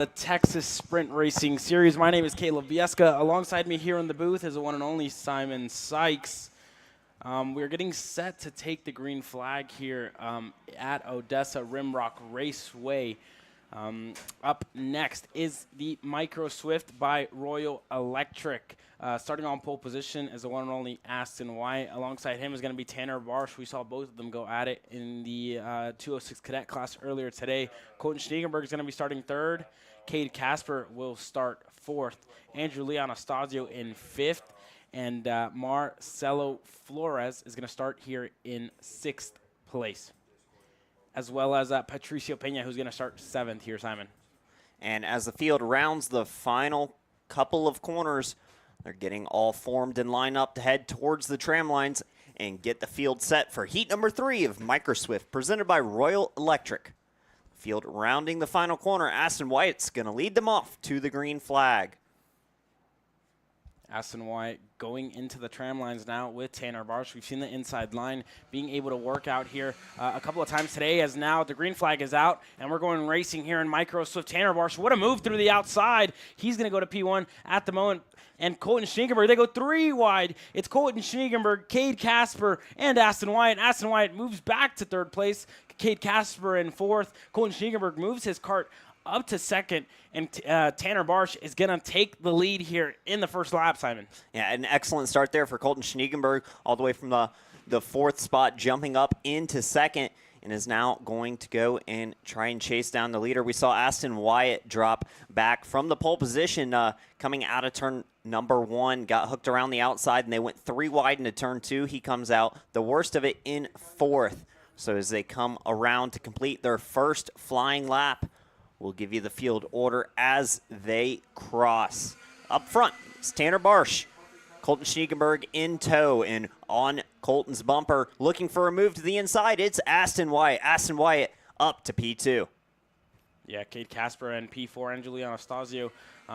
The Texas Sprint Racing Series. My name is Caleb Vieska. Alongside me here in the booth is the one and only Simon Sykes. We're getting set to take the green flag here at Odessa Rimrock Raceway. Up next is the Micro Swift by Royal Electric. Starting on pole position is the one and only Aston White. Alongside him is going to be Tanner Barsh. We saw both of them go at it in the 206 cadet class earlier today. Colton Schniegenberg is going to be starting third. Cade Casper will start fourth. Andrew Lee Anastasio in fifth. And Marcelo Flores is going to start here in sixth place, as well as Patricio Pena, who's going to start seventh here, Simon. And as the field rounds the final couple of corners, they're getting all formed and lined up to head towards the tram lines and get the field set for heat number 3 of Microswift, presented by Royal Electric. Field rounding the final corner, Aston White's going to lead them off to the green flag. Aston White going into the tram lines now with Tanner Barsh. We've seen the inside line being able to work out here a couple of times today, as now the green flag is out and we're going racing here in Micro Swift. Tanner Barsh, what a move through the outside. He's going to go to P1 at the moment. And Colton Schniegenberg, they go 3 wide. It's Colton Schniegenberg, Cade Casper, and Aston White. Aston White moves back to third place. Cade Casper in fourth. Colton Schniegenberg moves his cart up to second, and Tanner Barsh is going to take the lead here in the first lap, Simon. Yeah, an excellent start there for Colton Schniegenberg, all the way from the fourth spot, jumping up into second, and is now going to go and try and chase down the leader. We saw Aston Wyatt drop back from the pole position coming out of turn number 1, got hooked around the outside, and they went 3 wide into turn 2. He comes out the worst of it in fourth. So as they come around to complete their first flying lap, we'll give you the field order as they cross. Up front, it's Tanner Barsh. Colton Schniegenberg in tow, and on Colton's bumper, looking for a move to the inside, it's Aston Wyatt. Aston Wyatt up to P2. Yeah, Cade Casper and P4, Angelo Anastasio.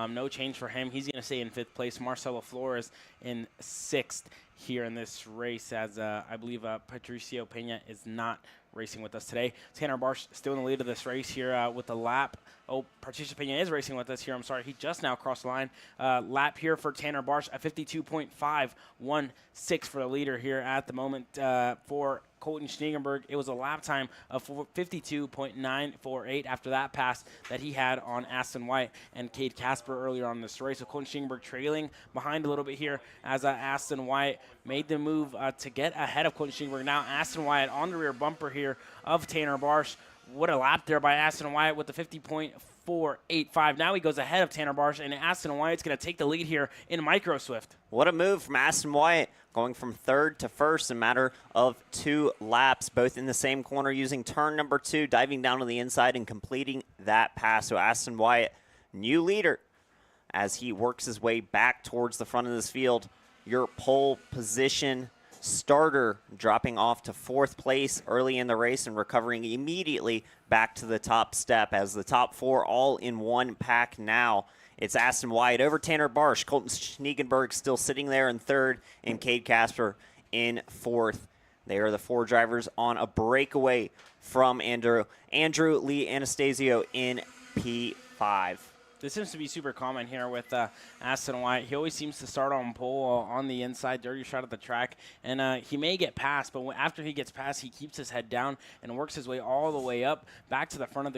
No change for him. He's going to stay in 5th place. Marcelo Flores in 6th here in this race, as I believe Patricio Pena is not racing with us today. Tanner Barsh still in the lead of this race here with the lap. Oh, Patricio Pena is racing with us here. I'm sorry. He just now crossed the line. Lap here for Tanner Barsh at 52.516 for the leader here at the moment for Colton Schniegenberg. It was a lap time of 52.948 after that pass that he had on Aston White and Cade Casper earlier on this race. So Colton Schniegenberg trailing behind a little bit here as Aston White made the move to get ahead of Colton Schniegenberg. Now Aston White on the rear bumper here of Tanner Barsh. What a lap there by Aston Wyatt with the 50.485. Now he goes ahead of Tanner Barsh, and Aston Wyatt's going to take the lead here in Micro Swift. What a move from Aston Wyatt, going from third to first in a matter of 2 laps, both in the same corner, using turn number 2, diving down to the inside and completing that pass. So Aston Wyatt, new leader, as he works his way back towards the front of this field. Your pole position starter dropping off to 4th place early in the race and recovering immediately back to the top step, as the top 4 all in one pack now. It's Aston Wyatt over Tanner Barsh. Colton Schniegenberg still sitting there in 3rd, and Cade Casper in 4th. They are the 4 drivers on a breakaway from Andrew Lee Anastasio in P5. This seems to be super common here with Aston Wyatt. He always seems to start on pole on the inside, dirty shot of the track, and he may get past, but after he gets past, he keeps his head down and works his way all the way up back to the front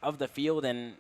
of the field, and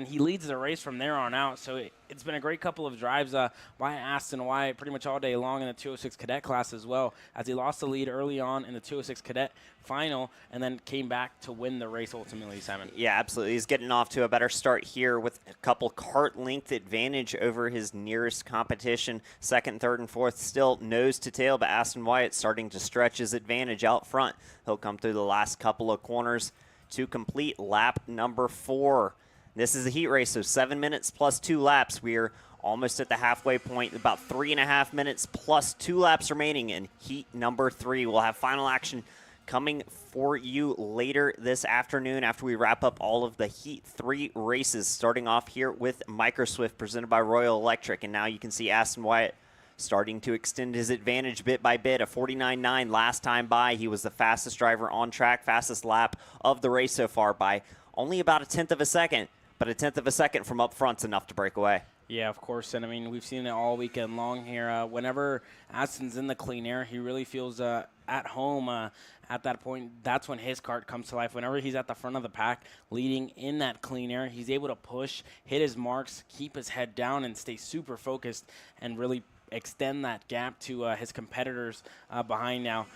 he leads the race from there on out. So it's been a great couple of drives by Aston Wyatt pretty much all day long in the 206 cadet class as well, as he lost the lead early on in the 206 cadet final and then came back to win the race ultimately, Simon. Yeah, absolutely. He's getting off to a better start here with a couple cart length advantage over his nearest competition. 2nd, 3rd, and 4th still nose to tail, but Aston Wyatt starting to stretch his advantage out front. He'll come through the last couple of corners to complete lap number 4. This is a heat race, so 7 minutes plus 2 laps. We are almost at the halfway point, about 3.5 minutes plus 2 laps remaining in heat number 3. We'll have final action coming for you later this afternoon after we wrap up all of the Heat 3 races, starting off here with Microswift presented by Royal Electric. And now you can see Aston Wyatt starting to extend his advantage bit by bit. A 49.9 last time by. He was the fastest driver on track, fastest lap of the race so far by only about 1/10 of a second. but a tenth of a second from up front's enough to break away. Yeah, of course, and I mean, we've seen it all weekend long here. Whenever Aston's in the clean air, he really feels at home at that point. That's when his kart comes to life. Whenever he's at the front of the pack, leading in that clean air, he's able to push, hit his marks, keep his head down, and stay super focused and really extend that gap to his competitors behind now.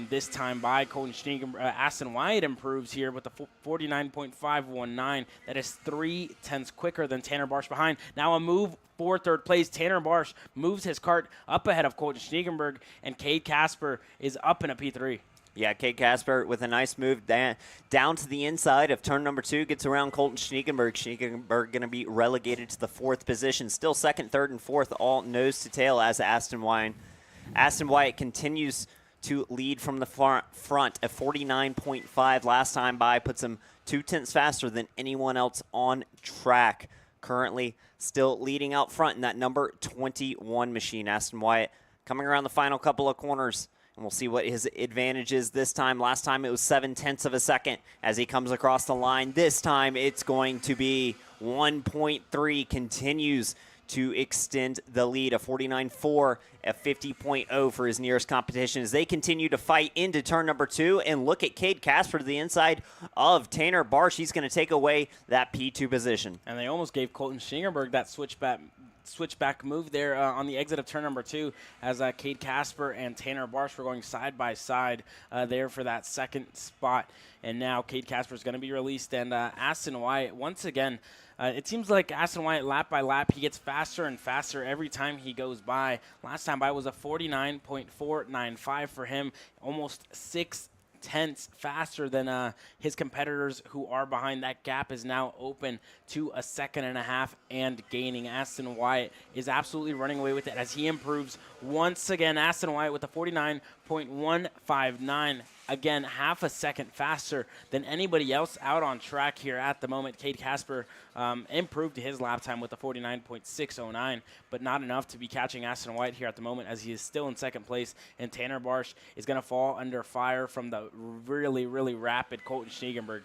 This time by Colton Schneegenberg, Aston Wyatt improves here with the 49.519. That is 0.3 quicker than Tanner Barsh behind. Now a move for third place. Tanner Barsh moves his kart up ahead of Colton Schneegenberg, and Cade Casper is up in a P3. Yeah, Cade Casper with a nice move down to the inside of turn number 2, gets around Colton Schneegenberg. Schneegenberg going to be relegated to the 4th position. Still second, third, and 4th, all nose to tail as Aston Wyatt. Aston Wyatt continues to lead from the front at 49.5 last time by, puts him 0.2 faster than anyone else on track. Currently still leading out front in that number 21 machine. Aston Wyatt coming around the final couple of corners. And we'll see what his advantage is this time. Last time it was 0.7 of a second as he comes across the line. This time it's going to be 1.3, continues to extend the lead. A 49.4, a 50.0 for his nearest competition as they continue to fight into turn number 2. And look at Cade Casper to the inside of Tanner Barsh. He's going to take away that P2 position. And they almost gave Colton Schneegenberg that switchback move there on the exit of turn number 2 as Cade Casper and Tanner Barsh were going side by side there for that second spot. And now Cade Casper is going to be released, and Aston Wyatt, once again, it seems like Aston Wyatt, lap by lap, he gets faster and faster every time he goes by. Last time by was a 49.495 for him, almost 0.6 faster than his competitors who are behind. That gap is now open to a 1.5 seconds and gaining. Aston Wyatt is absolutely running away with it as he improves once again. Aston Wyatt with a 49.159. Again, 0.5 second faster than anybody else out on track here at the moment. Cade Casper improved his lap time with a 49.609, but not enough to be catching Aston Wyatt here at the moment as he is still in second place, and Tanner Barsh is going to fall under fire from the really, really rapid Colton Schneegenberg.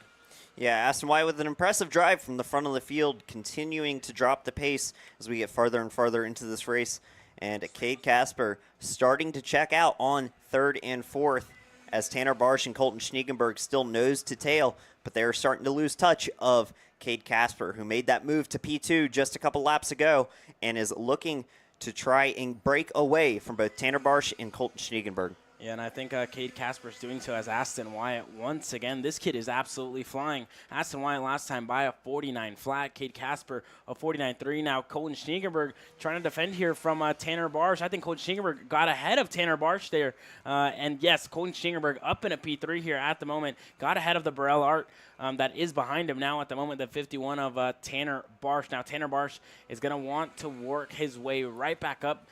Yeah, Aston Wyatt with an impressive drive from the front of the field, continuing to drop the pace as we get farther and farther into this race. And Cade Casper starting to check out on 3rd and 4th. As Tanner Barsh and Colton Schneegenberg still nose to tail, but they're starting to lose touch of Cade Casper, who made that move to P2 just a couple laps ago and is looking to try and break away from both Tanner Barsh and Colton Schneegenberg. Yeah, and I think Cade Casper is doing so as Aston Wyatt once again. This kid is absolutely flying. Aston Wyatt last time by a 49 flat. Cade Casper a 49.3. Now Colton Schneegenberg trying to defend here from Tanner Barsh. I think Colton Schneegenberg got ahead of Tanner Barsh there. And yes, Colton Schneegenberg up in a P3 here at the moment. Got ahead of the Burrell Art that is behind him now at the moment, the 51 of Tanner Barsh. Now Tanner Barsh is going to want to work his way right back up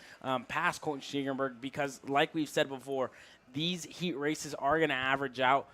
past Colton Schneegenberg because, like we've said before, these heat races are going to average out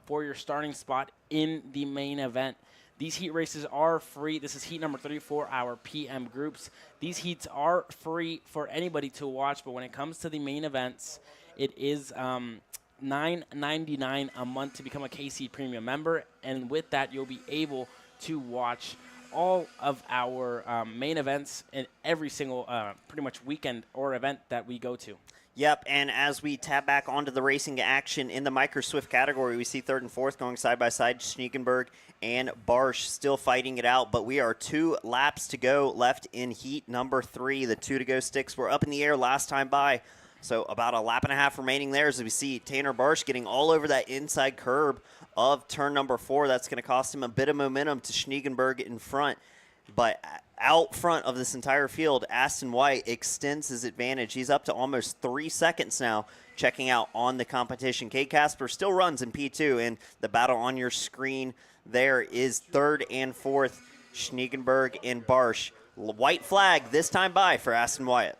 for your starting spot in the main event. These heat races are free. This is heat number 34, our PM groups. These heats are free for anybody to watch, but when it comes to the main events, it is $9.99 a month to become a KC Premium member, and with that, you'll be able to watch all of our main events in every single pretty much weekend or event that we go to. Yep, and as we tap back onto the racing action in the Micro Swift category, we see 3rd and 4th going side by side. Schneegenberg and Barsh still fighting it out, but we are 2 laps to go left in heat number 3. The 2 to go sticks were up in the air last time by, so about a lap and a half remaining there as we see Tanner Barsh getting all over that inside curb of turn number 4. That's going to cost him a bit of momentum to Schneegenberg in front. But out front of this entire field, Aston Wyatt extends his advantage. He's up to almost 3 seconds now, checking out on the competition. Cade Casper still runs in P2, and the battle on your screen there is 3rd and 4th, Schneegenberg and Barsh. White flag this time by for Aston Wyatt.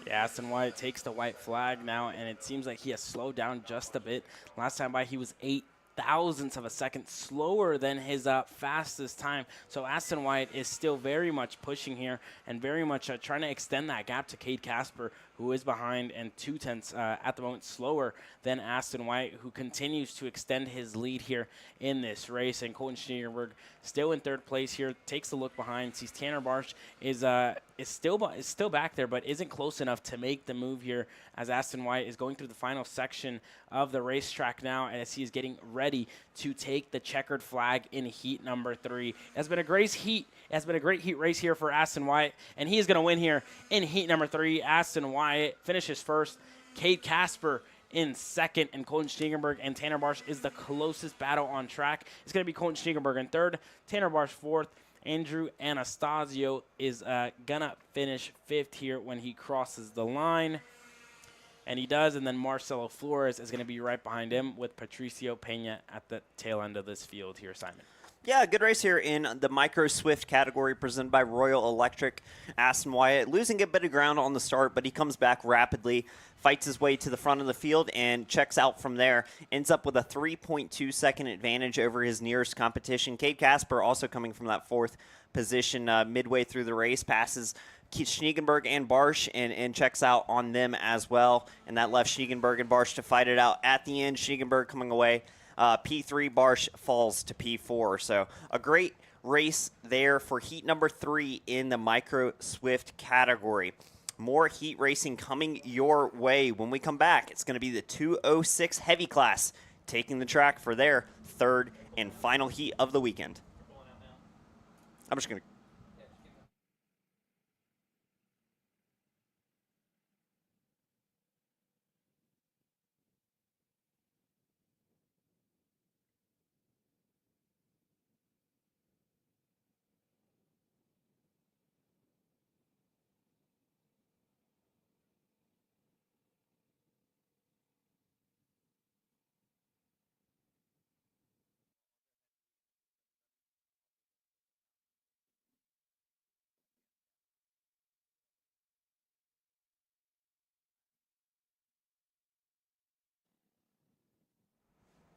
Yeah, Aston Wyatt takes the white flag now, and it seems like he has slowed down just a bit. Last time by, he was 0.8 thousandths of a second slower than his fastest time. So Aston Wyatt is still very much pushing here and very much trying to extend that gap to Cade Casper, who is behind and 2/10 at the moment slower than Aston White, who continues to extend his lead here in this race. And Colton Schneeberg still in third place here, takes a look behind, sees Tanner Barsh is still back there, but isn't close enough to make the move here as Aston White is going through the final section of the racetrack now as he is getting ready to take the checkered flag in heat number 3. It has been a great heat. It has been a great heat race here for Aston Wyatt, and he is going to win here in heat number 3. Aston Wyatt finishes first. Cade Casper in second, and Colton Schneeberg and Tanner Barsh is the closest battle on track. It's going to be Colton Schneeberg in third, Tanner Barsh fourth. Andrew Anastasio is going to finish fifth here when he crosses the line. And he does, and then Marcelo Flores is going to be right behind him with Patricio Pena at the tail end of this field here, Simon. Yeah, good race here in the Micro Swift category presented by Royal Electric. Aston Wyatt losing a bit of ground on the start, but he comes back rapidly, fights his way to the front of the field, and checks out from there. Ends up with a 3.2-second advantage over his nearest competition. Cade Casper also coming from that fourth position midway through the race, passes Schneeberg and Barsh and checks out on them as well. And that left Schneeberg and Barsh to fight it out at the end. Schneeberg coming away P3, Barsh falls to P4. So a great race there for heat number 3 in the Micro Swift category. More heat racing coming your way when we come back. It's going to be the 206 heavy class taking the track for their third and final heat of the weekend. I'm just going to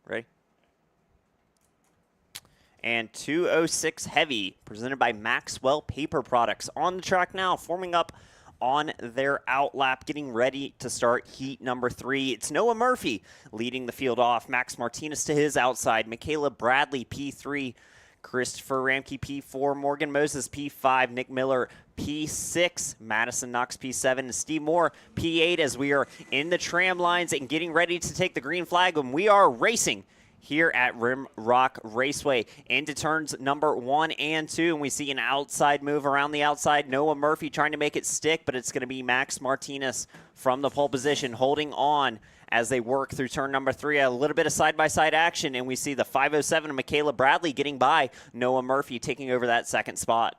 ready? And 206 Heavy, presented by Maxwell Paper Products. On the track now, forming up on their outlap, getting ready to start heat number 3. It's Noah Murphy leading the field off. Max Martinez to his outside. Michaela Bradley, P3. Christopher Ramke, P4. Morgan Moses, P5. Nick Miller, P6. Madison Knox, P7. And Steve Moore, P8, as we are in the tram lines and getting ready to take the green flag when we are racing here at Rimrock Raceway into turns number 1 and 2, and we see an outside move around the outside. Noah Murphy trying to make it stick, but it's going to be Max Martinez from the pole position holding on as they work through turn number 3. A little bit of side-by-side action, and we see the 507 of Michaela Bradley getting by Noah Murphy, taking over that second spot.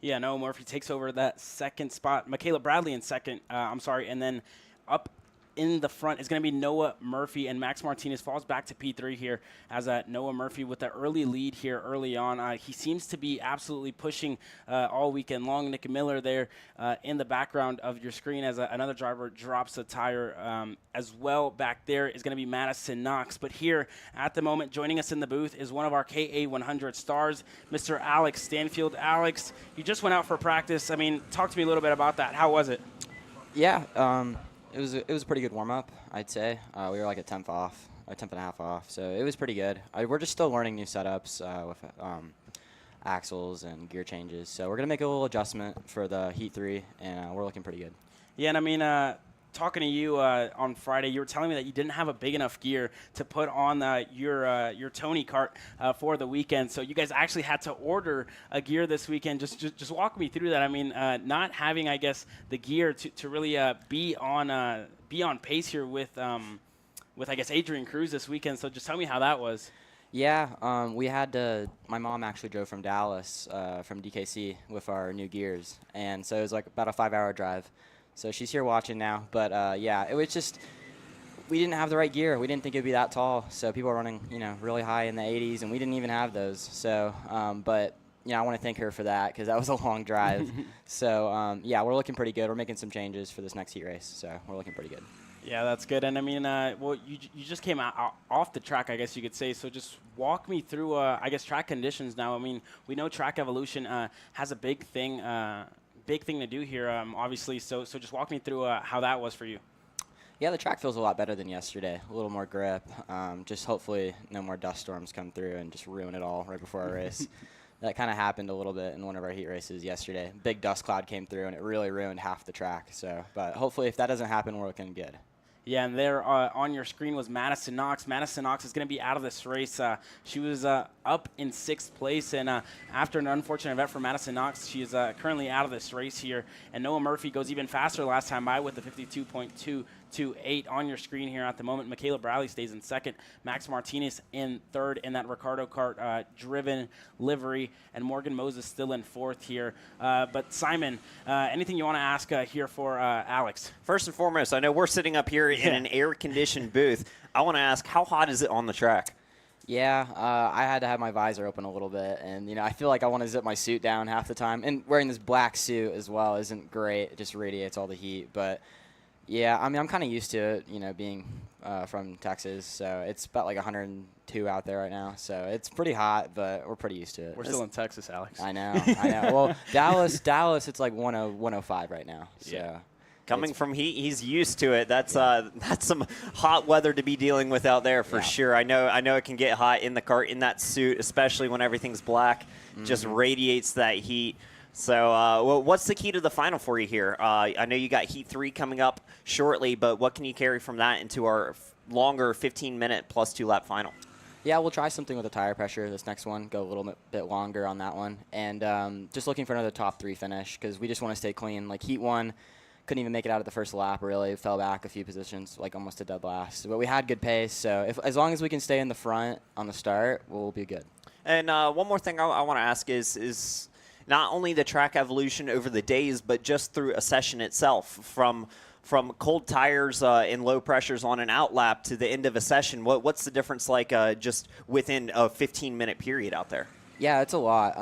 Yeah, Noah Murphy takes over that second spot. Michaela Bradley in second, and then up in the front is going to be Noah Murphy, and Max Martinez falls back to P3 here as Noah Murphy with the early lead here early on. He seems to be absolutely pushing all weekend long. Nick Miller there in the background of your screen as another driver drops a tire as well. Back there is going to be Madison Knox, but here at the moment joining us in the booth is one of our KA100 stars, Mr. Alex Stanfield. Alex, you just went out for practice. I mean, talk to me a little bit about that. How was it? Yeah, it was a pretty good warm-up, I'd say. We were like a tenth and a half off, so it was pretty good. We're just still learning new setups with axles and gear changes, so we're going to make a little adjustment for the Heat 3, and we're looking pretty good. Yeah, and I mean, talking to you on Friday, you were telling me that you didn't have a big enough gear to put on your Tony kart for the weekend. So you guys actually had to order a gear this weekend. Just walk me through that. I mean, not having, I guess, the gear to really be on pace here with I guess Adrian Cruz this weekend. So just tell me how that was. Yeah, we had to. My mom actually drove from Dallas, from DKC, with our new gears, and so it was like about a 5-hour drive. So she's here watching now, but yeah, it was just we didn't have the right gear. We didn't think it'd be that tall, so people were running, really high in the 80s, and we didn't even have those. So, but I want to thank her for that because that was a long drive. So yeah, we're looking pretty good. We're making some changes for this next heat race, so we're looking pretty good. Yeah, that's good. And I mean, well, you just came out off the track, I guess you could say. So just walk me through, I guess, track conditions now. I mean, we know Track Evolution has a big thing big thing to do here, obviously. So just walk me through how that was for you. Yeah, the track feels a lot better than yesterday. A little more grip. Just hopefully no more dust storms come through and just ruin it all right before our race. That kind of happened a little bit in one of our heat races yesterday. Big dust cloud came through, and it really ruined half the track. So, but hopefully if that doesn't happen, we're looking good. Yeah, and there on your screen was Madison Knox. Madison Knox is going to be out of this race. She was up in 6th place, and after an unfortunate event for Madison Knox, she is currently out of this race here. And Noah Murphy goes even faster last time by with the 52.228 on your screen here at the moment. Michaela Bradley stays in 2nd. Max Martinez in 3rd in that Ricardo Kart driven livery, and Morgan Moses still in 4th here. But Simon, anything you want to ask here for Alex? First and foremost, I know we're sitting up here in an air-conditioned booth. I want to ask, how hot is it on the track? Yeah, I had to have my visor open a little bit, and I feel like I want to zip my suit down half the time. And wearing this black suit as well isn't great; it just radiates all the heat. But yeah, I mean, I'm kind of used to it, being from Texas, so it's about like 102 out there right now. So it's pretty hot, but we're pretty used to it. We're still in Texas, Alex. I know. Well, Dallas, it's like 105 right now. So. Yeah. Coming from heat, he's used to it. That's some hot weather to be dealing with out there for sure. I know it can get hot in the cart, in that suit, especially when everything's black. Just radiates that heat. So, well, what's the key to the final for you here? I know you got Heat 3 coming up shortly, but what can you carry from that into our longer 15-minute plus 2-lap final? Yeah, we'll try something with the tire pressure this next one, go a little bit longer on that one. And just looking for another top 3 finish because we just want to stay clean. Like Heat 1, couldn't even make it out of the first lap, really. Fell back a few positions, like almost a dead last. But we had good pace, so as long as we can stay in the front on the start, we'll be good. And one more thing I want to ask is not only the track evolution over the days, but just through a session itself, from cold tires and low pressures on an out lap to the end of a session. What's the difference like just within a 15-minute period out there? Yeah, it's a lot.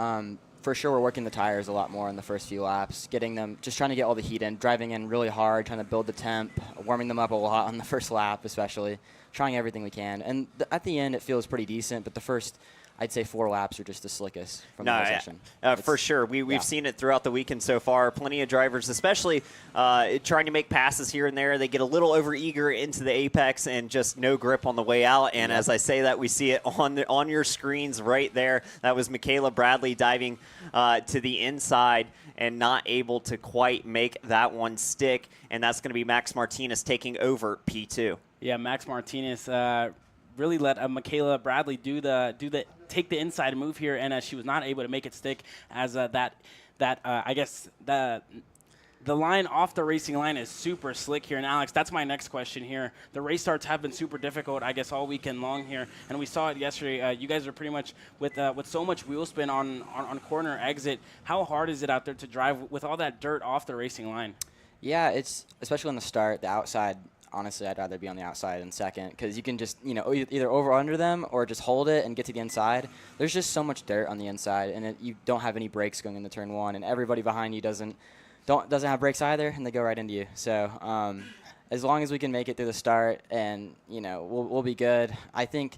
For sure, we're working the tires a lot more in the first few laps, getting them, just trying to get all the heat in, driving in really hard, trying to build the temp, warming them up a lot on the first lap especially, trying everything we can. And at the end, it feels pretty decent, but the first, I'd say 4 laps are just the slickest from the whole session. For sure. We've seen it throughout the weekend so far. Plenty of drivers, especially trying to make passes here and there. They get a little overeager into the apex and just no grip on the way out. And as I say that, we see it on your screens right there. That was Michaela Bradley diving to the inside and not able to quite make that one stick. And that's going to be Max Martinez taking over P2. Yeah, Max Martinez really let Michaela Bradley take the inside move here, and she was not able to make it stick as I guess the line off the racing line is super slick here. And Alex, that's my next question here. The race starts have been super difficult, I guess, all weekend long here, and we saw it yesterday. You guys are pretty much with so much wheel spin on corner exit. How hard is it out there to drive with all that dirt off the racing line? Yeah, it's especially on the start, the outside. Honestly, I'd rather be on the outside in second because you can just, either over under them or just hold it and get to the inside. There's just so much dirt on the inside, and you don't have any brakes going into turn 1, and everybody behind you doesn't have brakes either, and they go right into you. So as long as we can make it through the start, and we'll be good. I think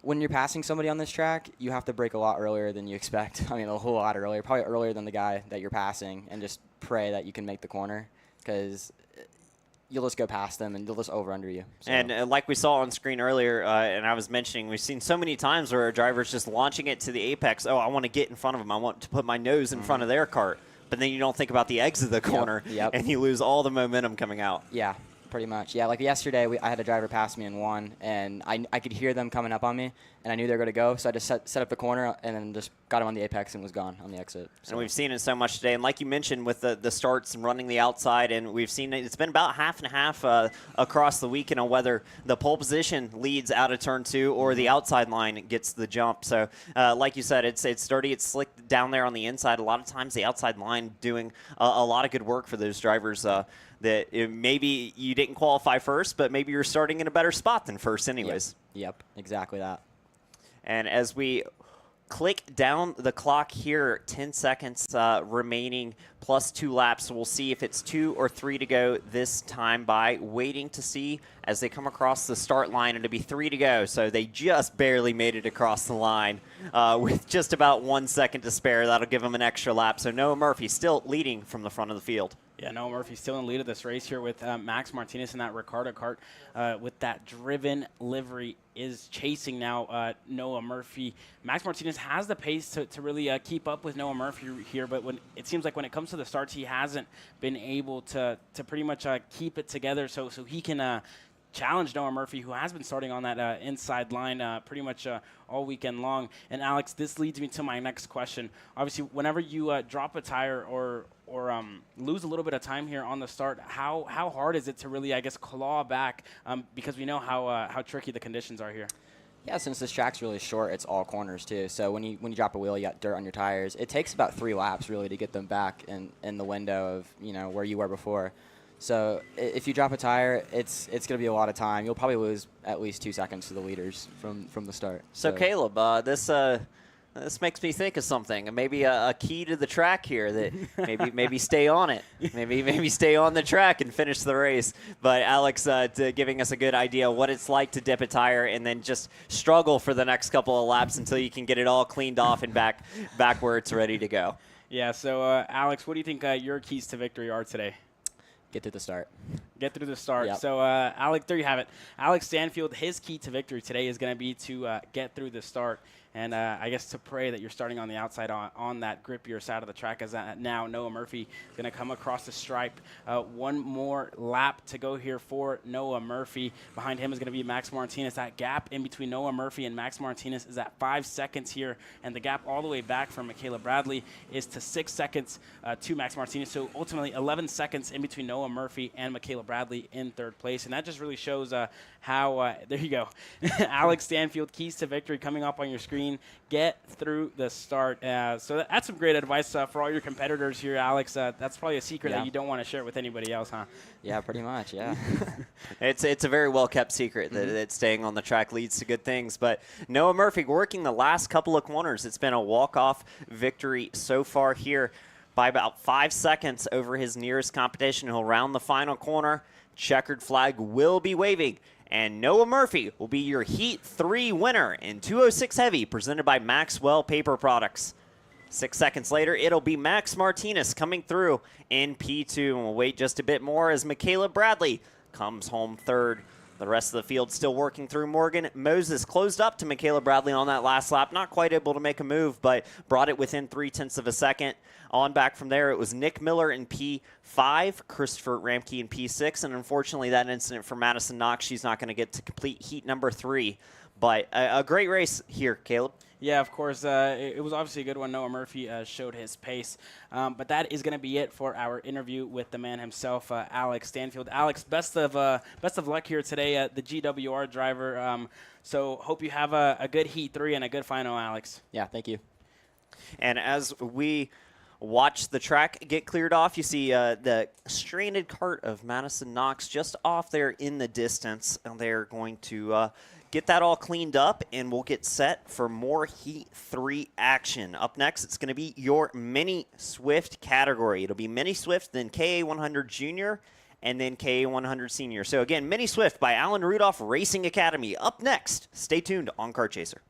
when you're passing somebody on this track, you have to brake a lot earlier than you expect. I mean, a whole lot earlier, probably earlier than the guy that you're passing, and just pray that you can make the corner because you'll just go past them and they'll just over under you. So. And like we saw on screen earlier, and I was mentioning, we've seen so many times where a driver's just launching it to the apex. Oh, I want to get in front of them. I want to put my nose in front of their cart. But then you don't think about the exit of the corner, and you lose all the momentum coming out. Yeah, pretty much. Yeah, like yesterday, I had a driver pass me in 1, and I could hear them coming up on me, and I knew they were going to go, so I just set up the corner and then just got him on the apex and was gone on the exit. So. And we've seen it so much today, and like you mentioned with the starts and running the outside, and we've seen it's been about half and half across the weekend on whether the pole position leads out of turn 2 or the outside line gets the jump. So like you said, it's sturdy, it's slick down there on the inside. A lot of times the outside line doing a lot of good work for those drivers that maybe you didn't qualify first, but maybe you're starting in a better spot than first anyways. Yep, exactly that. And as we click down the clock here, 10 seconds remaining, plus 2 laps. So we'll see if it's 2 or 3 to go this time by waiting to see as they come across the start line. It'll be 3 to go. So they just barely made it across the line with just about 1 second to spare. That'll give them an extra lap. So Noah Murphy still leading from the front of the field. Yeah, Noah Murphy still in lead of this race here with Max Martinez in that Ricardo kart with that driven livery is chasing now Noah Murphy. Max Martinez has the pace to really keep up with Noah Murphy here, but when it seems like when it comes to the starts, he hasn't been able to pretty much keep it together so he can challenge Noah Murphy, who has been starting on that inside line pretty much all weekend long. And Alex, this leads me to my next question. Obviously, whenever you drop a tire or lose a little bit of time here on the start, how hard is it to really, I guess, claw back because we know how tricky the conditions are here? Yeah, since this track's really short, it's all corners too. So when you drop a wheel, you got dirt on your tires. It takes about 3 laps really to get them back in the window of where you were before. So if you drop a tire, it's going to be a lot of time. You'll probably lose at least 2 seconds to the leaders from the start. So Caleb, this makes me think of something. Maybe a key to the track here that maybe stay on it. Maybe stay on the track and finish the race. But Alex giving us a good idea what it's like to dip a tire and then just struggle for the next couple of laps until you can get it all cleaned off and back where it's ready to go. Yeah, so Alex, what do you think your keys to victory are today? Get through the start. Get through the start. Yep. So, Alex, there you have it. Alex Stanfield, his key to victory today is going to be to get through the start. And I guess to pray that you're starting on the outside on that grippier side of the track, as now Noah Murphy is going to come across the stripe. One more lap to go here for Noah Murphy. Behind him is going to be Max Martinez. That gap in between Noah Murphy and Max Martinez is at 5 seconds here. And the gap all the way back from Michaela Bradley is to 6 seconds to Max Martinez. So ultimately 11 seconds in between Noah Murphy and Michaela Bradley in third place. And that just really shows how, there you go. Alex Stanfield, keys to victory coming up on your screen. Get through the start. So that's some great advice for all your competitors here, Alex. That's probably a secret that you don't want to share with anybody else, huh? Yeah, pretty much, yeah. It's a very well-kept secret that staying on the track leads to good things. But Noah Murphy working the last couple of corners. It's been a walk-off victory so far here by about 5 seconds over his nearest competition. He'll round the final corner. Checkered flag will be waving. And Noah Murphy will be your Heat 3 winner in 206 Heavy, presented by Maxwell Paper Products. 6 seconds later, it'll be Max Martinez coming through in P2. And we'll wait just a bit more as Michaela Bradley comes home third. The rest of the field still working through. Morgan Moses closed up to Michaela Bradley on that last lap. Not quite able to make a move, but brought it within 0.3 of a second. On back from there, it was Nick Miller in P5, Christopher Ramke in P6, and unfortunately that incident for Madison Knox, she's not going to get to complete heat number 3. But a great race here, Caleb. Yeah, of course. It was obviously a good one. Noah Murphy showed his pace. But that is going to be it for our interview with the man himself, Alex Stanfield. Alex, best of luck here today, the GWR driver. So hope you have a good Heat 3 and a good final, Alex. Yeah, thank you. And as we watch the track get cleared off, you see the stranded kart of Madison Knox just off there in the distance. And they're going to get that all cleaned up, and we'll get set for more Heat 3 action. Up next, it's going to be your Mini Swift category. It'll be Mini Swift, then KA100 Junior, and then KA100 Senior. So again, Mini Swift by Alan Rudolph Racing Academy. Up next, stay tuned on Kart Chaser.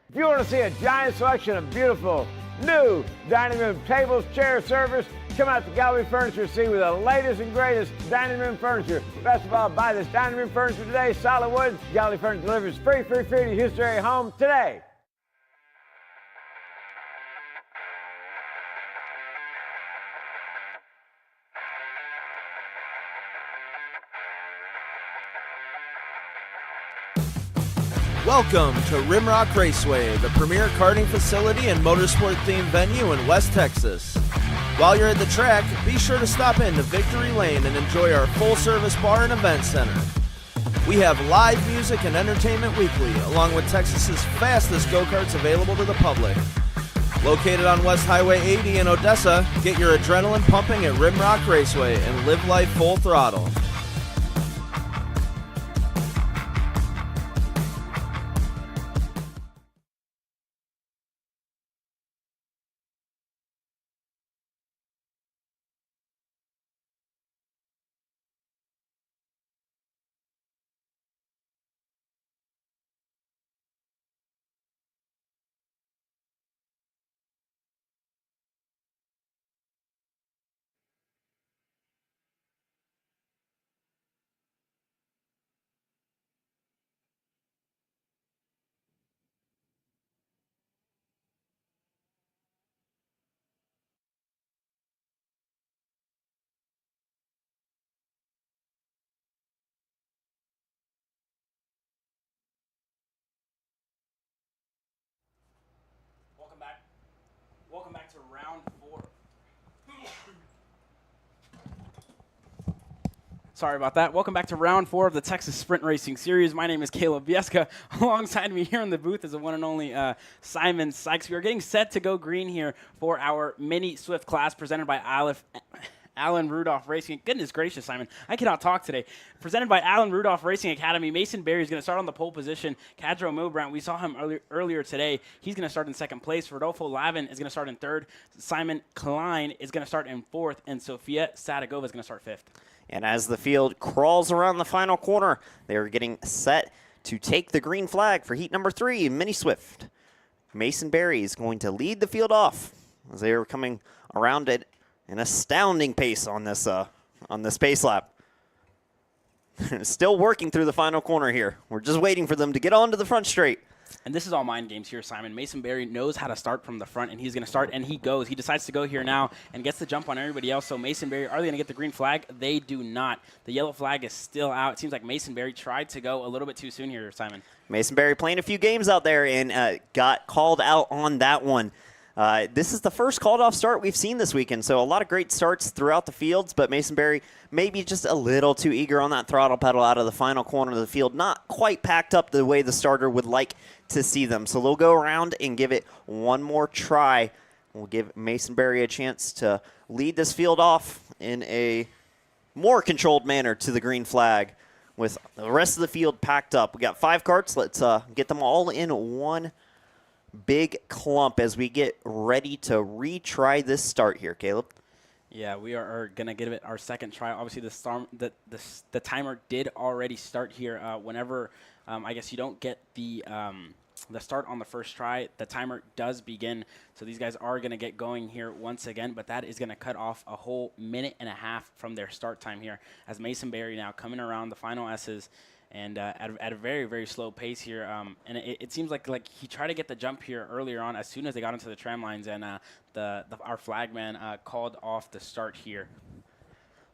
If you want to see a giant selection of beautiful new dining room tables, chairs, servers, come out to Gallery Furniture to see with the latest and greatest dining room furniture. Best of all, buy this dining room furniture today, solid wood. Gallery Furniture delivers free to your Houston area home today. Welcome to Rimrock Raceway, the premier karting facility and motorsport-themed venue in West Texas. While you're at the track, be sure to stop into Victory Lane and enjoy our full-service bar and event center. We have live music and entertainment weekly, along with Texas's fastest go-karts available to the public. Located on West Highway 80 in Odessa, get your adrenaline pumping at Rimrock Raceway and live life full throttle. Welcome back to round 4. Sorry about that. Welcome back to round 4 of the Texas Sprint Racing Series. My name is Caleb Vieska. Alongside me here in the booth is the one and only Simon Sykes. We are getting set to go green here for our mini Swift class presented by Alan Rudolph Racing. Goodness gracious, Simon. I cannot talk today. Presented by Alan Rudolph Racing Academy. Mason Berry is going to start on the pole position. Cadro Milbrandt, we saw him earlier today. He's going to start in second place. Rodolfo Lavin is going to start in third. Simon Klein is going to start in fourth. And Sofia Sadagova is going to start fifth. And as the field crawls around the final corner, they are getting set to take the green flag for heat number 3, Mini Swift. Mason Berry is going to lead the field off as they are coming around at an astounding pace on this pace lap. Still working through the final corner here. We're just waiting for them to get onto the front straight. And this is all mind games here, Simon. Mason Berry knows how to start from the front, and he's going to start, and he goes. He decides to go here now and gets the jump on everybody else. So Mason Berry, are they going to get the green flag? They do not. The yellow flag is still out. It seems like Mason Berry tried to go a little bit too soon here, Simon. Mason Berry playing a few games out there and got called out on that one. This is the first called-off start we've seen this weekend, so a lot of great starts throughout the fields, but Mason Berry maybe just a little too eager on that throttle pedal out of the final corner of the field, not quite packed up the way the starter would like to see them. So they'll go around and give it one more try. We'll give Mason Berry a chance to lead this field off in a more controlled manner to the green flag with the rest of the field packed up. We got 5 karts. Let's get them all in one big clump as we get ready to retry this start here, Caleb. Yeah, we are going to give it our second try. Obviously, the timer did already start here. Whenever, I guess, you don't get the start on the first try, the timer does begin. So these guys are going to get going here once again, but that is going to cut off a whole minute and a half from their start time here as Mason Berry now coming around the final S's. And at a very, very slow pace here. And it seems like he tried to get the jump here earlier on as soon as they got into the tram lines, and our flagman called off the start here.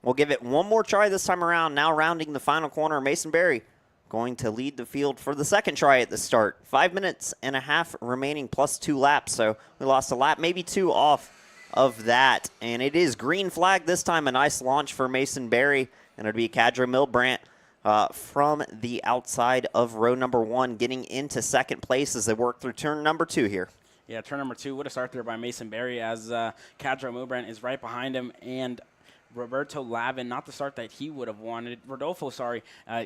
We'll give it one more try this time around. Now rounding the final corner, Mason Berry going to lead the field for the second try at the start. 5 minutes and a half remaining plus 2 laps. So we lost a lap, maybe 2 off of that. And it is green flag this time. A nice launch for Mason Berry. And it'll be Cadro Milbrandt from the outside of row number 1, getting into second place as they work through turn number 2 here. Yeah, turn number 2. What a start there by Mason Berry as Cadro Milbrandt is right behind him, and Roberto Lavin, not the start that he would have wanted. Rodolfo,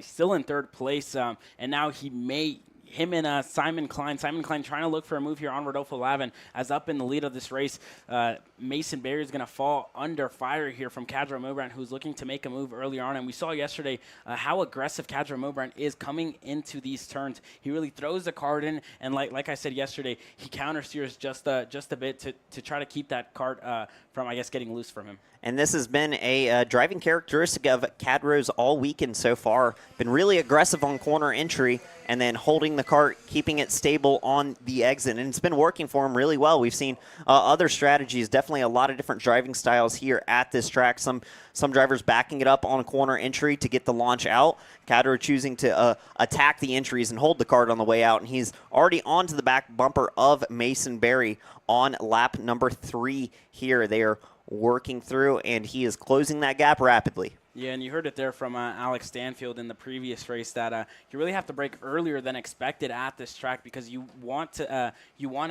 still in third place, and now him and Simon Klein trying to look for a move here on Rodolfo Lavin as up in the lead of this race. Mason Berry is going to fall under fire here from Cadro Milbrandt, who's looking to make a move earlier on. And we saw yesterday how aggressive Cadro Milbrandt is coming into these turns. He really throws the kart in, and like I said yesterday, he countersteers just a bit to try to keep that kart from, I guess, getting loose from him. And this has been a driving characteristic of Cadro's all weekend so far. Been really aggressive on corner entry and then holding the kart, keeping it stable on the exit. And it's been working for him really well. We've seen other strategies, definitely a lot of different driving styles here at this track. Some drivers backing it up on a corner entry to get the launch out. Cadro choosing to attack the entries and hold the kart on the way out. And he's already onto the back bumper of Mason Berry on lap number 3 here. They are working through, and he is closing that gap rapidly. Yeah, and you heard it there from Alex Stanfield in the previous race that you really have to brake earlier than expected at this track because you want to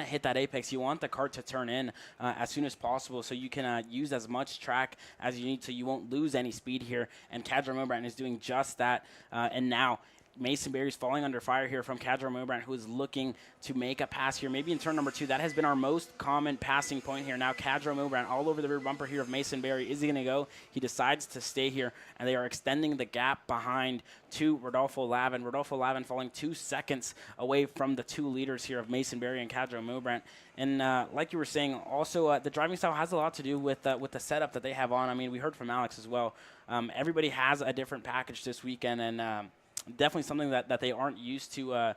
hit that apex. You want the kart to turn in as soon as possible so you can use as much track as you need so you won't lose any speed here. And Cadro Milbrandt is doing just that. And now Mason Berry's falling under fire here from Cadro Milbrandt, who is looking to make a pass here. Maybe in turn number 2. That has been our most common passing point here. Now Cadro Milbrandt all over the rear bumper here of Mason Berry. Is he going to go? He decides to stay here, and they are extending the gap behind to Rodolfo Lavin. Rodolfo Lavin falling 2 seconds away from the 2 leaders here of Mason Berry and Cadro Milbrandt. And like you were saying, also the driving style has a lot to do with the setup that they have on. I mean, we heard from Alex as well. Everybody has a different package this weekend, and definitely something that they aren't used to, I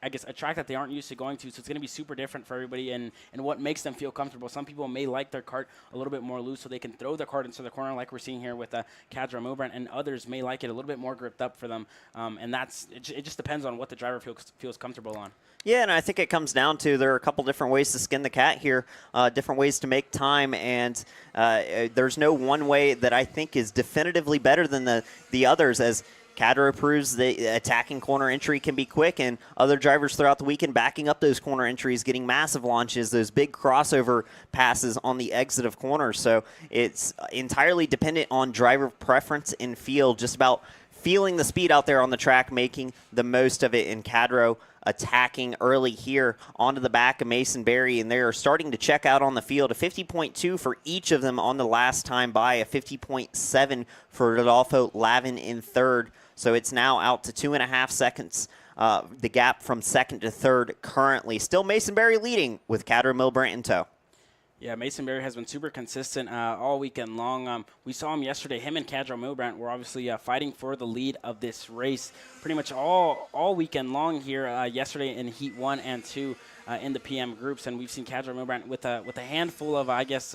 guess, a track that they aren't used to going to. So it's going to be super different for everybody and what makes them feel comfortable. Some people may like their kart a little bit more loose so they can throw their kart into the corner like we're seeing here with Cadro Milbrandt, and others may like it a little bit more gripped up for them. And it just depends on what the driver feels comfortable on. Yeah, and I think it comes down to there are a couple different ways to skin the cat here, different ways to make time, and there's no one way that I think is definitively better than the others, as Cadro proves the attacking corner entry can be quick, and other drivers throughout the weekend backing up those corner entries, getting massive launches, those big crossover passes on the exit of corners. So it's entirely dependent on driver preference and feel, just about feeling the speed out there on the track, making the most of it. In Cadro attacking early here onto the back of Mason Berry, and they are starting to check out on the field. A 50.2 for each of them on the last time by, a 50.7 for Rodolfo Lavin in third. So it's now out to 2.5 seconds, the gap from second to third currently. Still Mason Berry leading with Cadro Milbrandt in tow. Yeah, Mason Berry has been super consistent all weekend long. We saw him yesterday. Him and Cadro Milbrandt were obviously fighting for the lead of this race pretty much all weekend long here yesterday in Heat 1 and 2 in the PM groups. And we've seen Cadro Milbrandt with a handful of, I guess,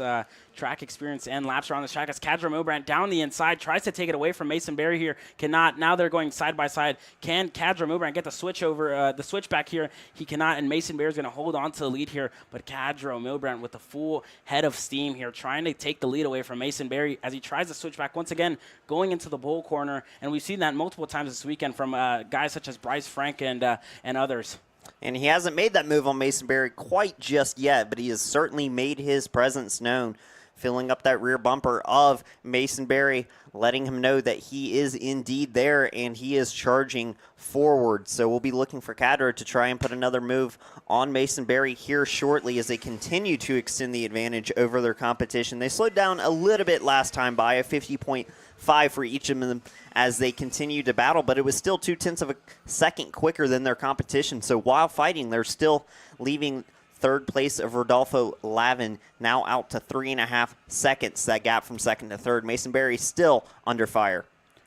track experience and laps around the track as Cadro Milbrandt down the inside tries to take it away from Mason Berry here. Cannot. Now they're going side by side. Can Cadro Milbrandt get the switch over, the switch back here? He cannot, and Mason Berry's going to hold on to the lead here. But Cadro Milbrandt with the full head of steam here, trying to take the lead away from Mason Berry as he tries to switch back once again, going into the bull corner. And we've seen that multiple times this weekend from guys such as Bryce Frank and others. And he hasn't made that move on Mason Berry quite just yet, but he has certainly made his presence known, filling up that rear bumper of Mason Berry, letting him know that he is indeed there and he is charging forward. So we'll be looking for Cadro to try and put another move on Mason Berry here shortly as they continue to extend the advantage over their competition. They slowed down a little bit last time by, a 50.5 for each of them as they continue to battle, but it was still 0.2 of a second quicker than their competition. So while fighting, they're still leaving third place of Rodolfo Lavin now out to 3.5 seconds, that gap from second to third. Mason Berry still under fire.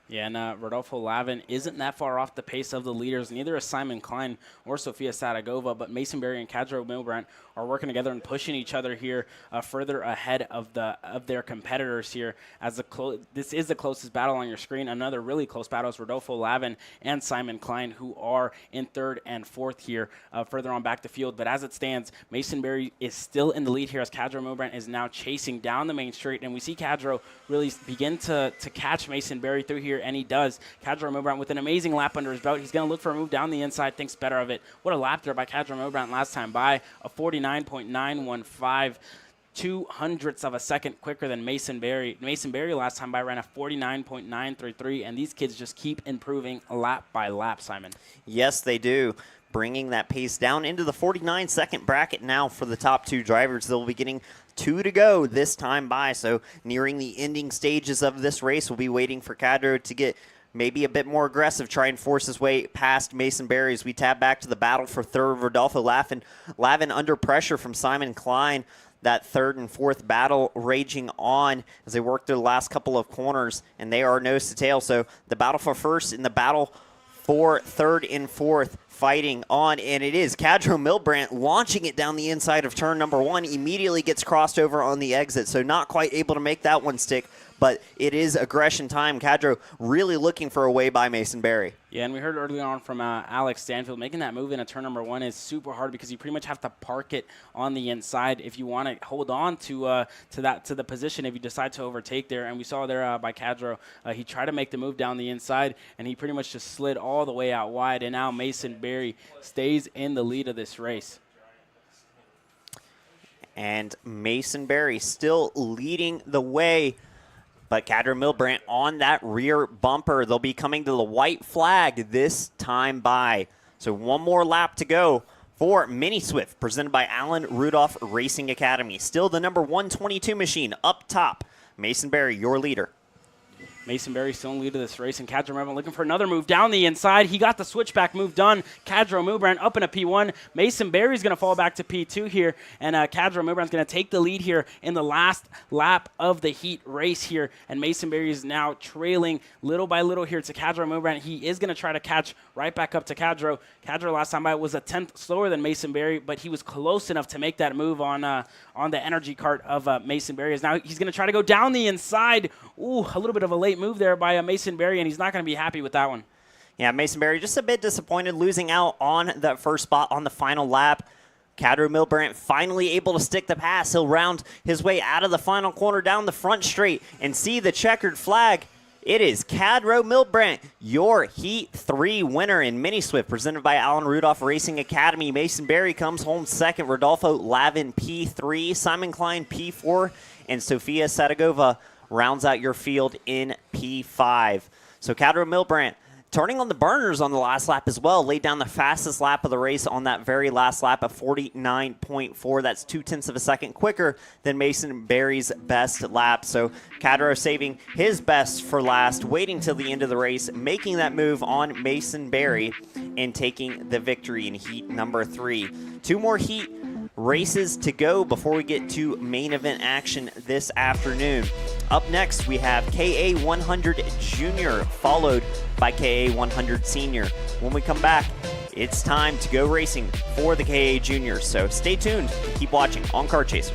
Yeah, and Rodolfo Lavin isn't that far off the pace of the leaders. Neither is Simon Klein or Sofia Sadagova, but Mason Berry and Cadro Milbrandt are working together and pushing each other here further ahead of their competitors here. As this is the closest battle on your screen. Another really close battle is Rodolfo Lavin and Simon Klein, who are in third and fourth here further on back the field. But as it stands, Mason Berry is still in the lead here as Cadro Milbrandt is now chasing down the main straight. And we see Cadro really begin to catch Mason Berry through here, and he does. Cadro Milbrandt with an amazing lap under his belt. He's going to look for a move down the inside, thinks better of it. What a lap there by Cadro Milbrandt last time by, a 49.915. 0.02 of a second quicker than Mason Berry. Mason Berry last time by ran a 49.933, and these kids just keep improving lap by lap, Simon. Yes, they do. Bringing that pace down into the 49-second bracket now for the top two drivers. They'll be getting 2 to go this time by, so nearing the ending stages of this race, we'll be waiting for Cadro to get maybe a bit more aggressive, try and force his way past Mason Berry as we tab back to the battle for third. Rodolfo Lavin under pressure from Simon Klein. That third and fourth battle raging on as they work through the last couple of corners, and they are nose to tail. So the battle for first and the battle for third and fourth, fighting on, and it is Cadro Milbrandt launching it down the inside of turn number 1, immediately gets crossed over on the exit, so not quite able to make that one stick, but it is aggression time. Cadro really looking for a way by Mason Berry. Yeah, and we heard early on from Alex Stanfield, making that move in a turn number 1 is super hard because you pretty much have to park it on the inside if you want to hold on to the position if you decide to overtake there. And we saw there by Cadro, he tried to make the move down the inside, and he pretty much just slid all the way out wide. And now Mason Berry stays in the lead of this race. And Mason Berry still leading the way. But Cadro Milbrandt on that rear bumper. They'll be coming to the white flag this time by. So one more lap to go for Mini Swift, presented by Allen Rudolph Racing Academy. Still the number 122 machine up top. Mason Berry, your leader. Mason Berry still in lead of this race, and Cadro Milbrandt looking for another move down the inside. He got the switchback move done. Cadro Milbrandt up in a P1. Mason Berry's going to fall back to P2 here, and Cadro Milbrandt's going to take the lead here in the last lap of the heat race here, and Mason Berry is now trailing little by little here to Cadro Milbrandt. He is going to try to catch right back up to Cadro. Cadro last time by was a 10th slower than Mason Berry, but he was close enough to make that move on the energy cart of Mason Berry. Now he's going to try to go down the inside. Ooh, a little bit of a late move there by Mason Berry, and he's not going to be happy with that one. Yeah, Mason Berry just a bit disappointed losing out on that first spot on the final lap. Cadro Milbrandt finally able to stick the pass. He'll round his way out of the final corner down the front straight and see the checkered flag. It is Cadro Milbrandt, your Heat 3 winner in Mini Swift, presented by Allen Rudolph Racing Academy. Mason Berry comes home second. Rodolfo Lavin P3, Simon Klein P4, and Sofia Sadagova rounds out your field in P5. So Cadro Milbrandt turning on the burners on the last lap as well, laid down the fastest lap of the race on that very last lap of 49.4. That's 0.2 of a second quicker than Mason Berry's best lap. So Cadro saving his best for last, waiting till the end of the race, making that move on Mason Berry and taking the victory in heat number 3. 2 more heat races to go before we get to main event action this afternoon. Up next, we have KA100 Junior, followed by KA100 Senior. When we come back, it's time to go racing for the KA Juniors. So stay tuned and keep watching on Kart Chaser.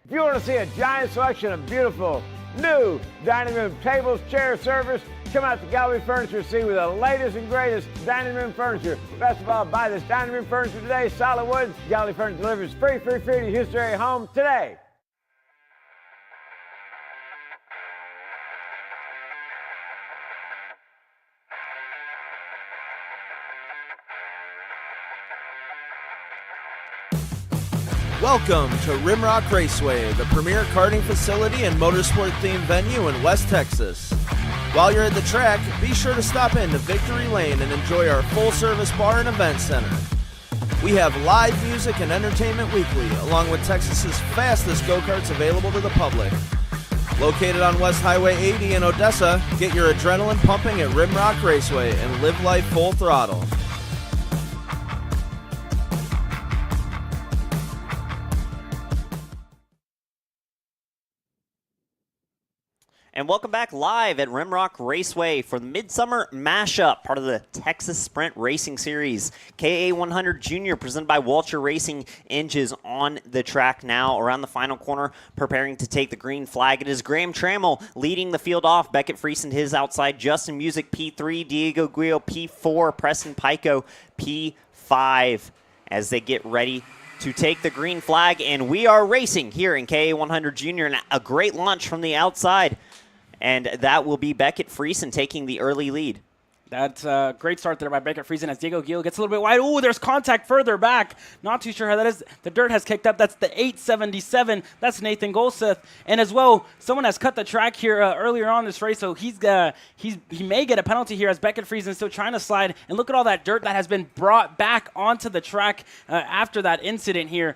If you want to see a giant selection of beautiful new dining room tables, chairs, service, come out to Gallery Furniture to see with the latest and greatest dining room furniture. Best of all, buy this dining room furniture today, solid wood. Gallery Furniture delivers free to your Houston area home today. Welcome to Rimrock Raceway, the premier karting facility and motorsport-themed venue in West Texas. While you're at the track, be sure to stop in to Victory Lane and enjoy our full-service bar and event center. We have live music and entertainment weekly, along with Texas's fastest go-karts available to the public. Located on West Highway 80 in Odessa, get your adrenaline pumping at Rimrock Raceway and live life full throttle. And welcome back live at Rimrock Raceway for the Midsummer Mashup, part of the Texas Sprint Racing Series. KA100 Junior, presented by Walcher Racing Engines, on the track now, around the final corner, preparing to take the green flag. It is Graham Trammell leading the field off. Beckett Friesen his outside. Justin Music P3, Diego Guillo P4, Preston Pico P5 as they get ready to take the green flag. And we are racing here in KA100 Junior, and a great launch from the outside. And that will be Beckett Friesen taking the early lead. That's a great start there by Beckett Friesen as Diego Gil gets a little bit wide. Ooh, there's contact further back. Not too sure how that is. The dirt has kicked up. That's the 877. That's Nathan Golseth. And as well, someone has cut the track here earlier on this race, so he may get a penalty here as Beckett Friesen is still trying to slide. And look at all that dirt that has been brought back onto the track after that incident here.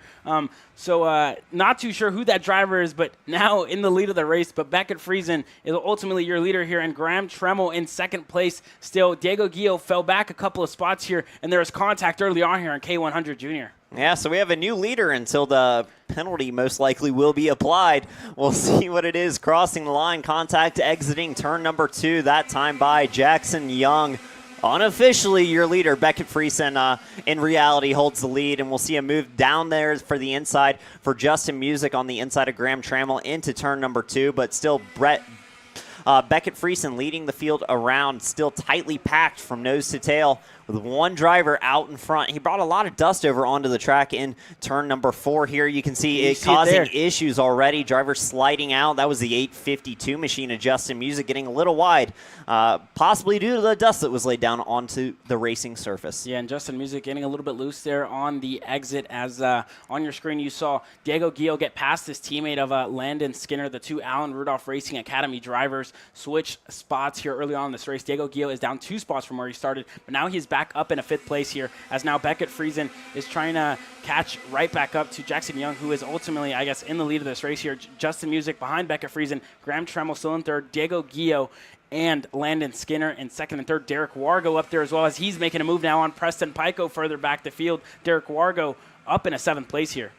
So not too sure who that driver is, but now in the lead of the race. But Beckett Friesen is ultimately your leader here, and Graham Tremmel in second place still. Diego Gil fell back a couple of spots here, and there was contact early on here on K100 Junior. Yeah, so we have a new leader until the penalty most likely will be applied. We'll see what it is. Crossing the line, contact exiting turn number 2, that time by Jackson Young. Unofficially, your leader, Beckett Friesen, in reality holds the lead, and we'll see a move down there for the inside for Justin Music on the inside of Graham Trammell into turn number 2, but still Beckett Friesen leading the field around, still tightly packed from nose to tail with one driver out in front. He brought a lot of dust over onto the track in turn number 4 here. You can see it causing issues already. Driver sliding out. That was the 852 machine of Justin Music getting a little wide, possibly due to the dust that was laid down onto the racing surface. Yeah, and Justin Music getting a little bit loose there on the exit as on your screen you saw Diego Gil get past his teammate of Landon Skinner. The 2 Allen Rudolph Racing Academy drivers switch spots here early on in this race. Diego Gil is down 2 spots from where he started, but now he's back up in a 5th place here as now Beckett Friesen is trying to catch right back up to Jackson Young, who is ultimately, I guess, in the lead of this race here. Justin Music behind Beckett Friesen, Graham Tremmel still in 3rd, Diego Gil and Landon Skinner in 2nd and 3rd. Derek Wargo up there as well as he's making a move now on Preston Pico further back the field. Derek Wargo up in a 7th place here.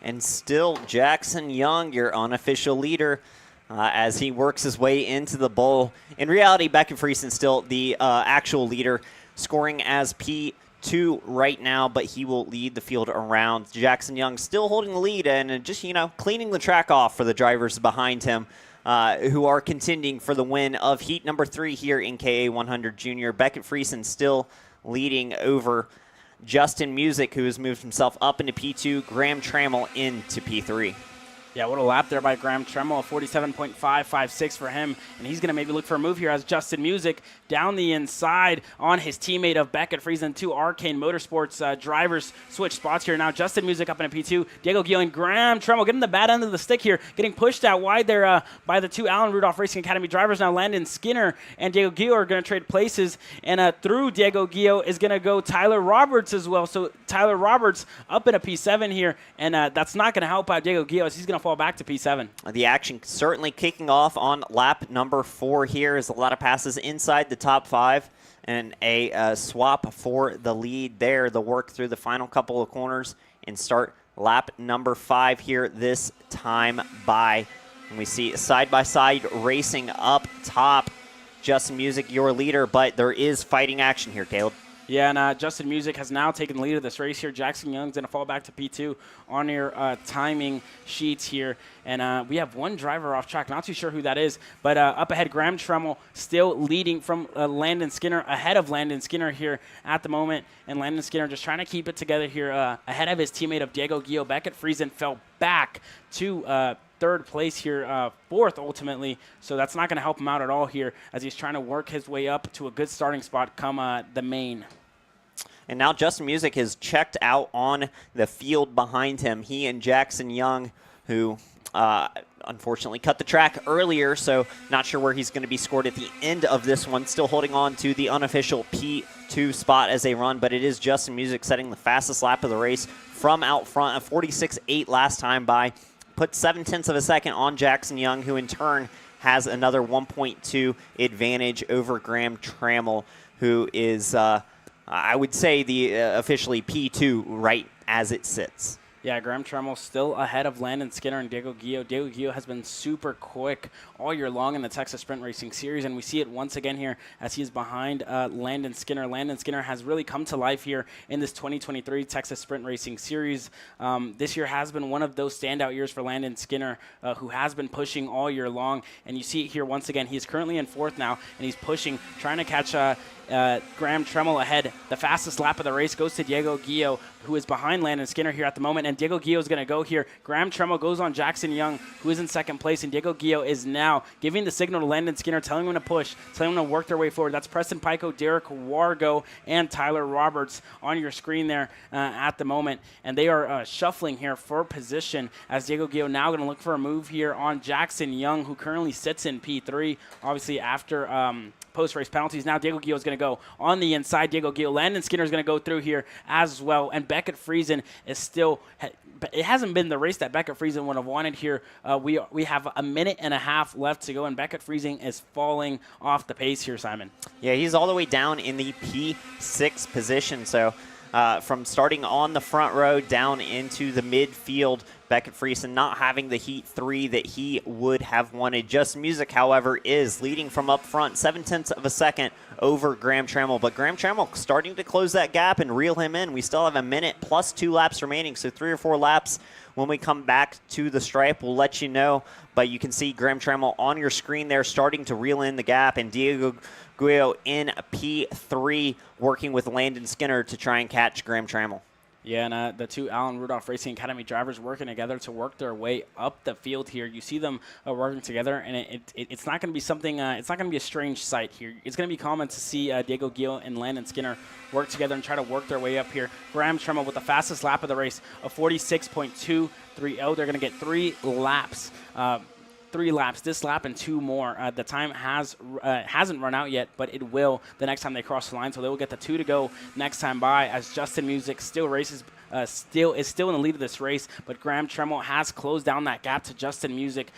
And still Jackson Young, your unofficial leader, as he works his way into the bowl. In reality, Beckett Friesen still the actual leader, scoring as P2 right now, but he will lead the field around. Jackson Young still holding the lead and just, cleaning the track off for the drivers behind him who are contending for the win of heat number 3 here in KA100 Junior. Beckett Friesen still leading over Justin Music, who has moved himself up into P2, Graham Trammell into P3. Yeah, what a lap there by Graham Tremmel, 47.556 for him, and he's going to maybe look for a move here as Justin Music down the inside on his teammate of Beckett Friesen. 2 Arcane Motorsports drivers switch spots here. Now Justin Music up in a P2, Diego Gil and Graham Tremmel getting the bad end of the stick here, getting pushed out wide there by the 2 Allen Rudolph Racing Academy drivers. Now Landon Skinner and Diego Gil are going to trade places, and through Diego Gil is going to go Tyler Roberts as well. So Tyler Roberts up in a P7 here, and that's not going to help out Diego Gil as he's going to fall back to P7. The action certainly kicking off on lap number 4 here as a lot of passes inside the top 5 and a swap for the lead there. The work through the final couple of corners and start lap number 5 here this time by. And we see side-by-side racing up top. Justin Music, your leader, but there is fighting action here, Caleb. Yeah, and Justin Music has now taken the lead of this race here. Jackson Young's going to fall back to P2 on your timing sheets here. And we have one driver off track. Not too sure who that is. But up ahead, Graham Tremmel still leading from Landon Skinner, ahead of Landon Skinner here at the moment. And Landon Skinner just trying to keep it together here ahead of his teammate of Diego Gil. Beckett Friesen fell back to 3rd place here, 4th ultimately. So that's not going to help him out at all here as he's trying to work his way up to a good starting spot come the main. And now Justin Music has checked out on the field behind him. He and Jackson Young, who unfortunately cut the track earlier, so not sure where he's going to be scored at the end of this one. Still holding on to the unofficial P2 spot as they run, but it is Justin Music setting the fastest lap of the race from out front, a 46.8 last time by. Put 0.7 of a second on Jackson Young, who in turn has another 1.2 advantage over Graham Trammell, who is I would say the officially P2 right as it sits. Yeah, Graham Tremmel still ahead of Landon Skinner and Diego Gil. Diego Gil has been super quick all year long in the Texas Sprint Racing Series, and we see it once again here as he's behind Landon Skinner. Landon Skinner has really come to life here in this 2023 Texas Sprint Racing Series. This year has been one of those standout years for Landon Skinner, who has been pushing all year long, and you see it here once again. He's currently in 4th now, and he's pushing, trying to catch Graham Tremmel ahead. The fastest lap of the race goes to Diego Guillo, who is behind Landon Skinner here at the moment, and Diego Guillo is going to go here. Graham Tremmel goes on Jackson Young, who is in second place, and Diego Guillo is now giving the signal to Landon Skinner, telling him to push, telling him to work their way forward. That's Preston Pico, Derek Wargo, and Tyler Roberts on your screen there at the moment, and they are shuffling here for position as Diego Guillo now going to look for a move here on Jackson Young, who currently sits in P3, obviously after post-race penalties. Now Diego Guillo is going to go on the inside. Diego Guillo, Landon Skinner is going to go through here as well, and Beckett Friesen is still it hasn't been the race that Beckett Friesen would have wanted here. We have a minute and a half left to go, and Beckett Friesen is falling off the pace here, Simon. Yeah, he's all the way down in the P6 position, so from starting on the front row down into the midfield, Beckett Friesen not having the heat 3 that he would have wanted. Just Music, however, is leading from up front, 0.7 of a second over Graham Trammell. But Graham Trammell starting to close that gap and reel him in. We still have a minute plus 2 laps remaining, so 3 or 4 laps when we come back to the stripe. We'll let you know. But you can see Graham Trammell on your screen there starting to reel in the gap, and Diego Guillo in P3 working with Landon Skinner to try and catch Graham Trammell. Yeah, and the two Allen Rudolph Racing Academy drivers working together to work their way up the field here. You see them working together, and it's not going to be something. It's not going to be a strange sight here. It's going to be common to see Diego Guillo and Landon Skinner work together and try to work their way up here. Graham Tremmel with the fastest lap of the race, a 46.230. They're going to get 3 laps. 3 laps, this lap and 2 more. The time hasn't run out yet, but it will the next time they cross the line. So they will get the 2 to go next time by, as Justin Music still races. Is still in the lead of this race, but Graham Tremmel has closed down that gap to Justin Music.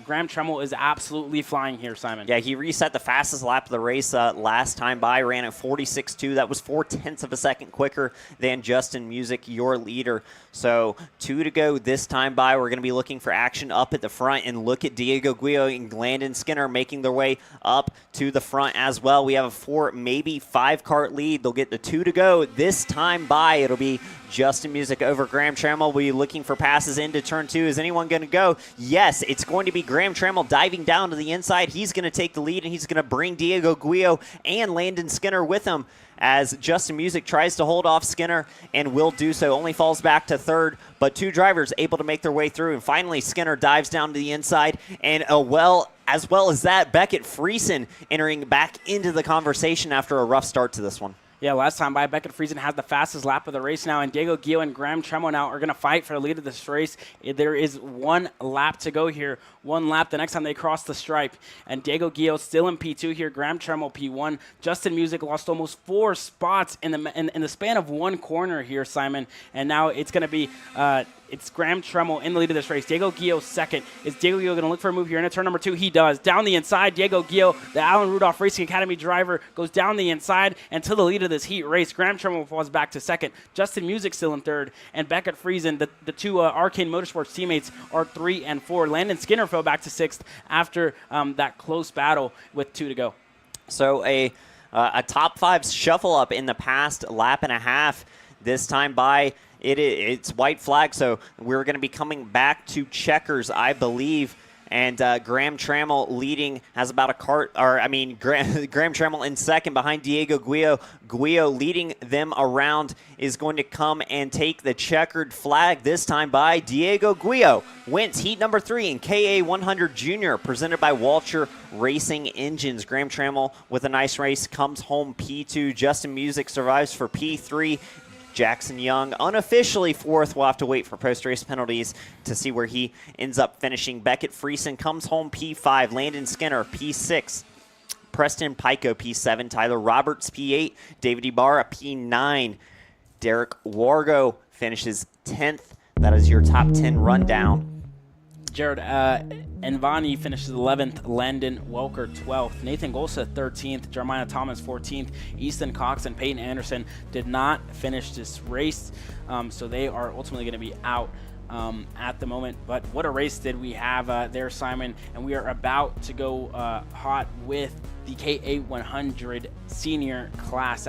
Graham Tremmel is absolutely flying here, Simon. Yeah, he reset the fastest lap of the race last time by, ran at 46.2. That was 0.4 of a second quicker than Justin Music, your leader. So 2 to go this time by. We're going to be looking for action up at the front, and look at Diego Guillo and Landon Skinner making their way up to the front as well. We have a 4, maybe 5 kart lead. They'll get the 2 to go this time by. It'll be Justin Music over Graham Trammell. We'll be looking for passes into turn 2. Is anyone going to go? Yes, it's going to be Graham Trammell diving down to the inside. He's going to take the lead, and he's going to bring Diego Guillo and Landon Skinner with him as Justin Music tries to hold off Skinner and will do so. Only falls back to 3rd, but 2 drivers able to make their way through. And finally, Skinner dives down to the inside, and as well as that, Beckett Friesen entering back into the conversation after a rough start to this one. Yeah, last time by, Beckett Friesen has the fastest lap of the race now, and Diego Guillo and Graham Tremmel now are going to fight for the lead of this race. There is 1 lap to go here. 1 lap the next time they cross the stripe. And Diego Guillo still in P2 here. Graham Tremmel P1. Justin Music lost almost 4 spots in the span of 1 corner here, Simon. And now it's going to be it's Graham Tremmel in the lead of this race. Diego Guillo second. Is Diego Guillo going to look for a move here into turn number 2? He does. Down the inside, Diego Guillo, the Allen Rudolph Racing Academy driver, goes down the inside and to the lead of this heat race. Graham Tremmel falls back to 2nd. Justin Music still in 3rd. And Beckett Friesen, the 2 Arcane Motorsports teammates, are 3 and 4. Landon Skinner fell back to 6th after that close battle with 2 to go. So a top 5 shuffle up in the past lap and a half. This time by, it's white flag, so we're going to be coming back to checkers, I believe. And Graham Trammell leading, has about a kart, Graham Trammell in 2nd behind Diego Guillo. Guillo leading them around is going to come and take the checkered flag this time by Diego Guillo. Wins heat number 3 in KA100 Junior, presented by Walcher Racing Engines. Graham Trammell with a nice race comes home P2. Justin Music survives for P3. Jackson Young unofficially 4th. We'll have to wait for post-race penalties to see where he ends up finishing. Beckett Friesen comes home P5. Landon Skinner P6. Preston Pico P7. Tyler Roberts P8. David Ibarra P9. Derek Wargo finishes 10th. That is your top 10 rundown. Jared Envani finishes 11th. Landon Welker 12th. Nathan Golsa 13th. Jeremiah Thomas 14th. Easton Cox and Peyton Anderson did not finish this race, so they are ultimately going to be out at the moment. But what a race did we have there, Simon, and we are about to go hot with the KA100 senior class.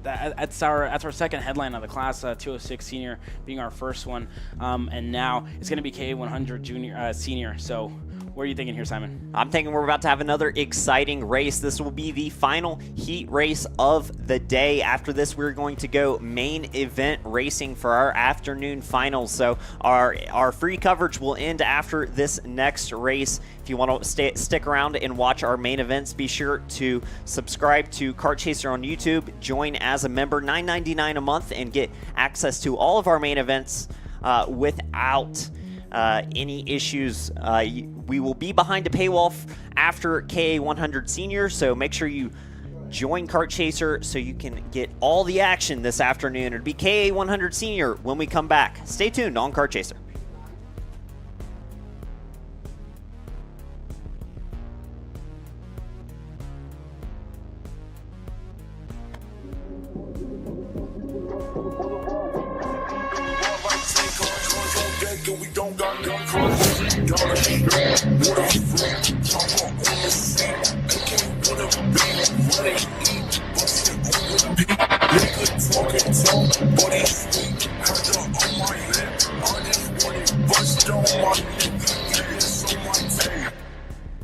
That's our second headline of the class, 206 senior being our first one, and now it's going to be KA100 junior senior. So What are you thinking here, Simon? I'm thinking we're about to have another exciting race. This will be the final heat race of the day. After this, we're going to go main event racing for our afternoon finals. So our free coverage will end after this next race. If you want to stick around and watch our main events, be sure to subscribe to Kart Chaser on YouTube. Join as a member, $9.99 a month, and get access to all of our main events without any issues. We will be behind a paywall after KA 100 Senior, so make sure you join Kart Chaser so you can get all the action this afternoon. It'll be KA 100 Senior when we come back. Stay tuned on Kart Chaser. We don't got no clothes.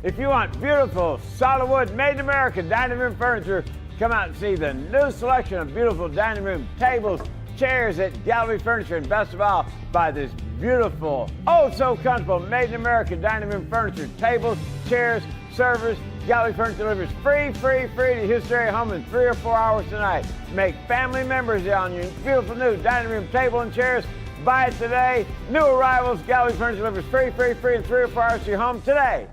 If you want beautiful, solid wood, made in America dining room furniture, come out and see the new selection of beautiful dining room tables, chairs at Gallery Furniture, and best of all, buy this beautiful, oh so comfortable, made in America dining room furniture, tables, chairs, servers. Gallery Furniture delivers free to Houston area home in 3 or 4 hours tonight. Make family members on your beautiful new dining room table and chairs. Buy it today. New arrivals, Gallery Furniture delivers free in 3 or 4 hours to your home today.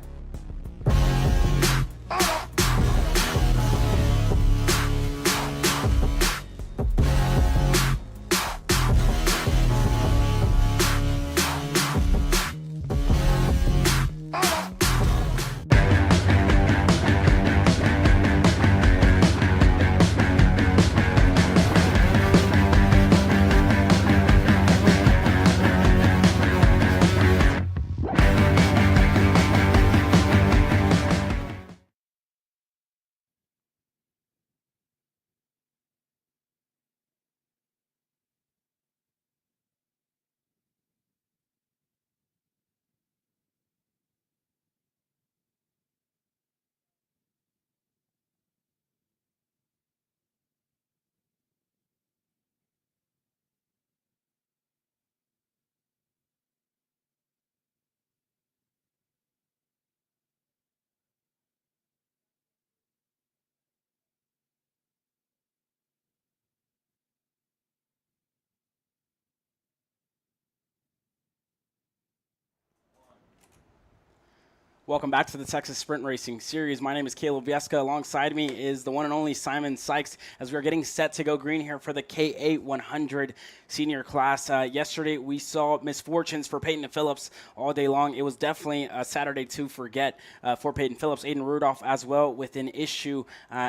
Welcome back to the Texas Sprint Racing Series. My name is Caleb Vieska. Alongside me is the one and only Simon Sykes as we're getting set to go green here for the KA 100 senior class. Yesterday, we saw misfortunes for Peyton Phillips all day long. It was definitely a Saturday to forget for Peyton Phillips. Aiden Rudolph as well with an issue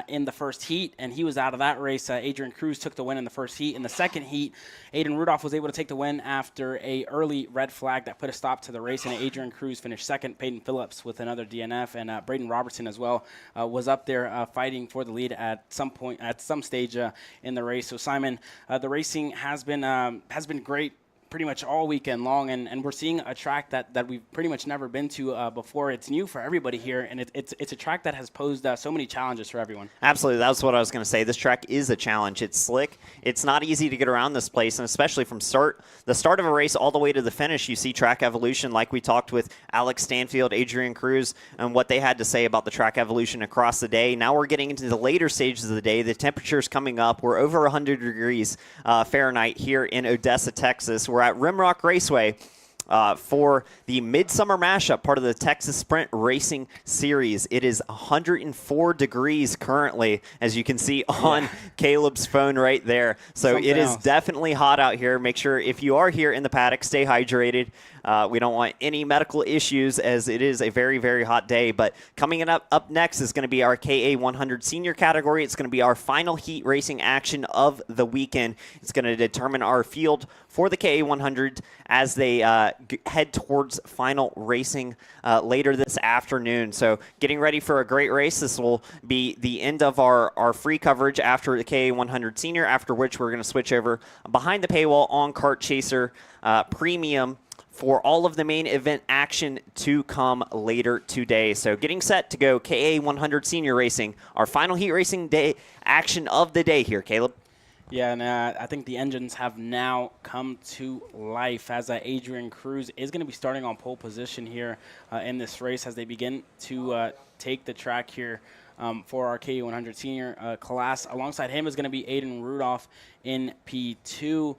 in the first heat, and he was out of that race. Adrian Cruz took the win in the first heat. In the second heat, Aiden Rudolph was able to take the win after a early red flag that put a stop to the race, and Adrian Cruz finished second. Peyton Phillips with another DNF, and Braden Robertson as well was up there fighting for the lead at some point, at some stage in the race. So Simon, the racing has been great pretty much all weekend long, and we're seeing a track that we've pretty much never been to before. It's new for everybody here, and it's a track that has posed so many challenges for everyone. Absolutely, that's what I was going to say. This track is a challenge. It's slick. It's not easy to get around this place, and especially from the start of a race all the way to the finish, you see track evolution, like we talked with Alex Stanfield, Adrian Cruz, and what they had to say about the track evolution across the day. Now we're getting into the later stages of the day. The temperature's coming up. We're over 100 degrees Fahrenheit here in Odessa, Texas. We're at Rimrock Raceway for the Midsummer Mashup, part of the Texas Sprint Racing Series. It is 104 degrees currently, as you can see on Caleb's phone right there. So Something it is else. definitely hot out here. Make sure if you are here in the paddock, stay hydrated. We don't want any medical issues, as it is a very, very hot day. But coming up next is going to be our KA 100 senior category. It's going to be our final heat racing action of the weekend. It's going to determine our field for the KA 100 as they head towards final racing later this afternoon. So getting ready for a great race. This will be the end of our free coverage after the KA 100 senior, after which we're going to switch over behind the paywall on Kart Chaser Premium for all of the main event action to come later today. So getting set to go KA 100 Senior Racing, our final heat racing day action of the day here, Caleb. Yeah, and I think the engines have now come to life as Adrian Cruz is going to be starting on pole position here in this race as they begin to take the track here for our KA 100 Senior class. Alongside him is going to be Aiden Rudolph in P2.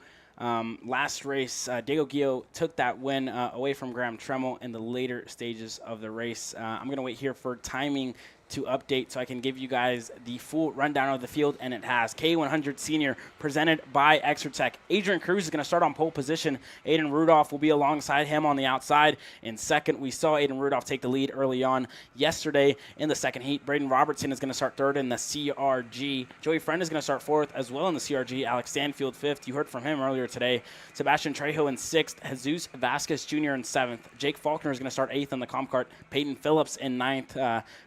Last race, Diego Gio took that win away from Graham Tremmel in the later stages of the race. I'm going to wait here for timing to update so I can give you guys the full rundown of the field, and it has K100 Senior presented by Exertech. Adrian Cruz is going to start on pole position. Aiden Rudolph will be alongside him on the outside. In second, we saw Aiden Rudolph take the lead early on yesterday in the second heat. Braden Robertson is going to start third in the CRG. Joey Friend is going to start fourth as well in the CRG. Alex Stanfield fifth. You heard from him earlier today. Sebastian Trejo in sixth. Jesus Vasquez Jr. in seventh. Jake Faulkner is going to start eighth in the Comp Cart. Peyton Phillips in ninth.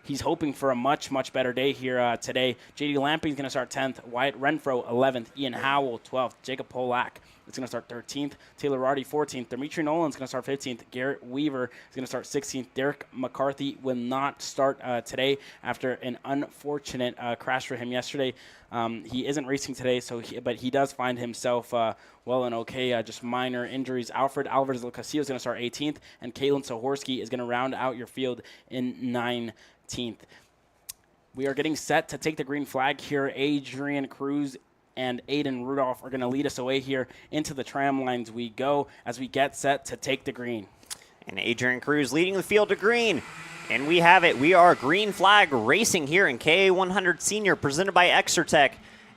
He's hoping for a much better day here today. JD Lamping is going to start 10th. Wyatt Renfro 11th. Ian Howell 12th. Jacob Polak is going to start 13th. Taylor Roddy 14th. Dimitri Nolan is going to start 15th. Garrett Weaver is going to start 16th. Derek McCarthy will not start today after an unfortunate crash for him yesterday. He isn't racing today, but he does find himself well and okay, just minor injuries. Alfred Alvarez del Castillo is going to start 18th, and Kalen Sahorski is going to round out your field in 19th. We are getting set to take the green flag here. Adrian Cruz and Aiden Rudolph are going to lead us away here into the tram lines we go as we get set to take the green. And Adrian Cruz leading the field to green. And we have it. We are green flag racing here in KA 100 Senior presented by Exertech.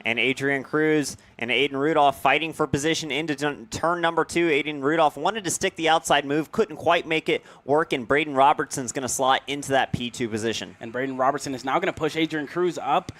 And Adrian Cruz and Aiden Rudolph fighting for position into turn number 2. Aiden Rudolph wanted to stick the outside move, couldn't quite make it work, and Braden Robertson's going to slot into that P2 position. And Braden Robertson is now going to push Adrian Cruz up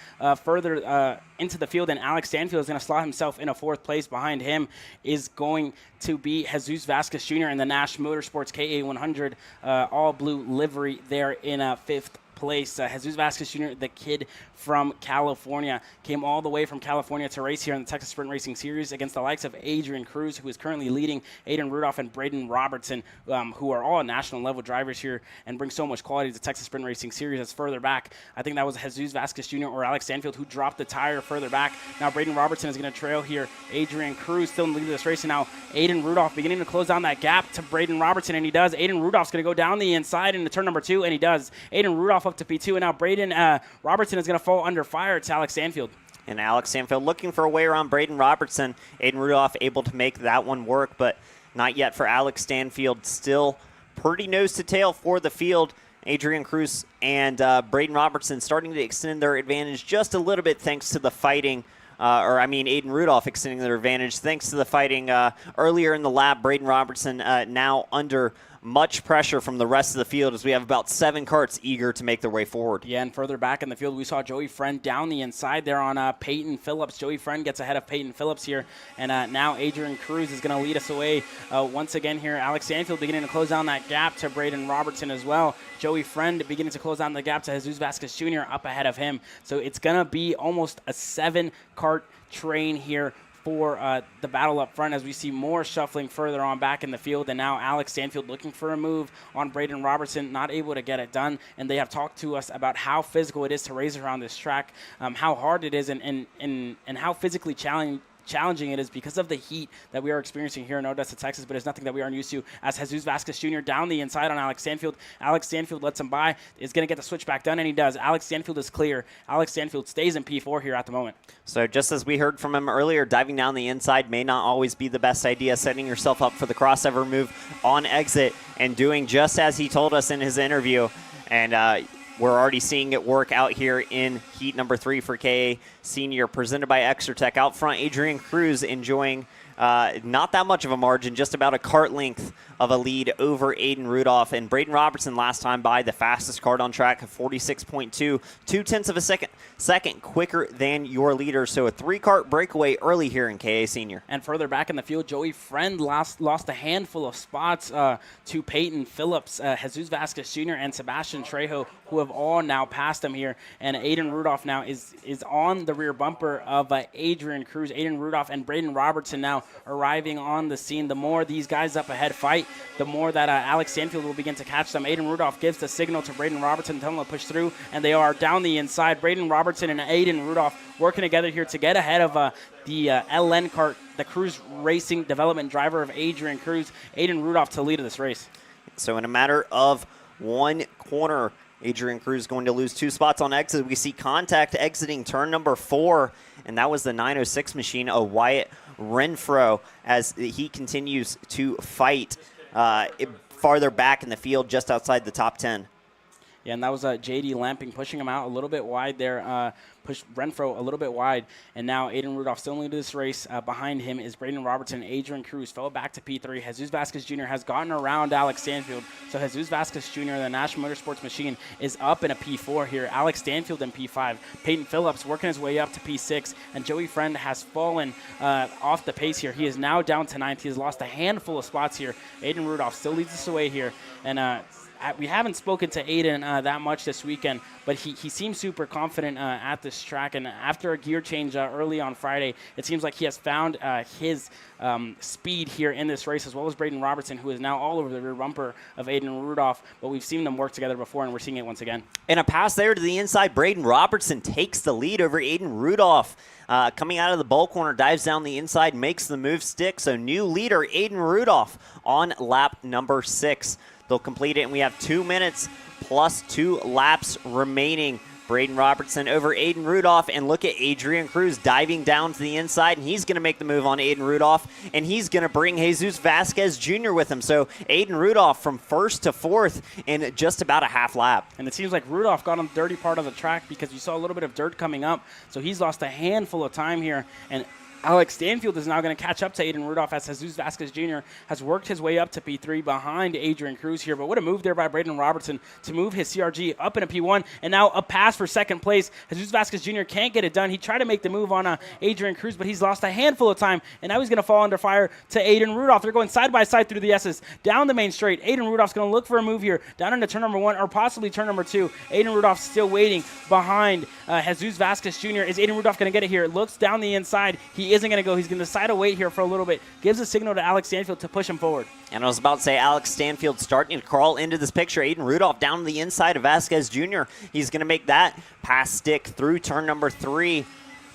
further into the field, and Alex Stanfield is going to slot himself in a fourth place. Behind him is going to be Jesus Vasquez Jr. in the Nash Motorsports KA 100 all-blue livery there in fifth place. Jesus Vasquez Jr., the kid from California, came all the way from California to race here in the Texas Sprint Racing Series against the likes of Adrian Cruz, who is currently leading, Aiden Rudolph and Braden Robertson, who are all national level drivers here and bring so much quality to the Texas Sprint Racing Series. As further back, I think that was Jesus Vasquez Jr. or Alex Stanfield who dropped the tire further back. Now Braden Robertson is going to trail here. Adrian Cruz still in the lead of this race, and now Aiden Rudolph beginning to close down that gap to Braden Robertson, and he does. Aiden Rudolph's going to go down the inside into turn number 2, and he does. Aiden Rudolph up to P2, and now Braden Robertson is going to fall under fire to Alex Stanfield. And Alex Stanfield looking for a way around Braden Robertson. Aiden Rudolph able to make that one work, but not yet for Alex Stanfield. Still pretty nose to tail for the field. Adrian Cruz and Braden Robertson starting to extend their advantage just a little bit thanks to the fighting. Aiden Rudolph extending their advantage thanks to the fighting earlier in the lap. Braden Robertson now under much pressure from the rest of the field as we have about 7 karts eager to make their way forward. Yeah, and further back in the field, we saw Joey Friend down the inside there on Peyton Phillips. Joey Friend gets ahead of Peyton Phillips here, and now Adrian Cruz is going to lead us away once again here. Alex Stanfield beginning to close down that gap to Braden Robertson as well. Joey Friend beginning to close down the gap to Jesus Vasquez Jr. up ahead of him. So it's going to be almost a 7-kart train here for the battle up front as we see more shuffling further on back in the field. And now Alex Stanfield looking for a move on Braden Robertson, not able to get it done. And they have talked to us about how physical it is to race around this track, how hard it is, and how physically challenging it is because of the heat that we are experiencing here in Odessa, Texas, but it's nothing that we aren't used to. As Jesus Vasquez Jr. down the inside on Alex Stanfield. Alex Stanfield lets him by, is going to get the switchback done, and he does. Alex Stanfield is clear. Alex Stanfield stays in P4 here at the moment. So just as we heard from him earlier, diving down the inside may not always be the best idea, setting yourself up for the crossover move on exit and doing just as he told us in his interview. And we're already seeing it work out here in heat number 3 for KA Senior, presented by Exertech. Out front, Adrian Cruz enjoying not that much of a margin, just about a kart length of a lead over Aiden Rudolph. And Braden Robertson last time by, the fastest kart on track of 46.2, 0.2 of a second quicker than your leader. So a 3-kart breakaway early here in KA Senior. And further back in the field, Joey Friend lost a handful of spots to Peyton Phillips, Jesus Vasquez Jr., and Sebastian Trejo, who have all now passed him here. And Aiden Rudolph now is on the rear bumper of Adrian Cruz. Aiden Rudolph and Braden Robertson now arriving on the scene. The more these guys up ahead fight, the more that Alex Stanfield will begin to catch them. Aiden Rudolph gives the signal to Braden Robertson, telling him to push through, and they are down the inside. Braden Robertson and Aiden Rudolph working together here to get ahead of the LN Kart, the Cruz Racing development driver of Adrian Cruz. Aiden Rudolph to lead of this race. So in a matter of one corner, Adrian Cruz going to lose 2 spots on exit. We see Contact exiting turn number 4, and that was the 906 machine of Wyatt Renfro as he continues to fight farther back in the field just outside the top 10. Yeah, and that was J.D. Lamping pushing him out a little bit wide there, pushed Renfro a little bit wide. And now Aiden Rudolph still leading this race. Behind him is Braden Robertson. Adrian Cruz fell back to P3. Jesus Vasquez Jr. has gotten around Alex Stanfield. So Jesus Vasquez Jr., the National Motorsports machine, is up in a P4 here. Alex Stanfield in P5. Peyton Phillips working his way up to P6. And Joey Friend has fallen off the pace here. He is now down to 9th. He has lost a handful of spots here. Aiden Rudolph still leads us away here. And we haven't spoken to Aiden that much this weekend, but he seems super confident at this track. And after a gear change early on Friday, it seems like he has found his speed here in this race, as well as Braden Robertson, who is now all over the rear bumper of Aiden Rudolph. But we've seen them work together before, and we're seeing it once again. And a pass there to the inside. Braden Robertson takes the lead over Aiden Rudolph. Coming out of the bull corner, dives down the inside, makes the move stick. So new leader, Aiden Rudolph, on lap number 6. They'll complete it, and we have 2 minutes plus 2 laps remaining. Braden Robertson over Aiden Rudolph, and look at Adrian Cruz diving down to the inside, and he's going to make the move on Aiden Rudolph, and he's going to bring Jesus Vasquez Jr. with him. So Aiden Rudolph from 1st to 4th in just about a half lap. And it seems like Rudolph got on the dirty part of the track because you saw a little bit of dirt coming up, so he's lost a handful of time here. And Alex Stanfield is now going to catch up to Aiden Rudolph as Jesus Vasquez Jr. has worked his way up to P3 behind Adrian Cruz here. But what a move there by Braden Robertson to move his CRG up into P1, and now a pass for second place. Jesus Vasquez Jr. can't get it done. He tried to make the move on Adrian Cruz, but he's lost a handful of time, and now he's going to fall under fire to Aiden Rudolph. They're going side by side through the S's, down the main straight. Aiden Rudolph's going to look for a move here, down into turn number 1 or possibly turn number 2. Aiden Rudolph still waiting behind Jesus Vasquez Jr. Is Aiden Rudolph going to get it here? Looks down the inside. He isn't going to go. He's going to decide to wait here for a little bit. Gives a signal to Alex Stanfield to push him forward. And I was about to say, Alex Stanfield starting to crawl into this picture. Aiden Rudolph down to the inside of Vasquez Jr. He's going to make that pass stick through turn number 3.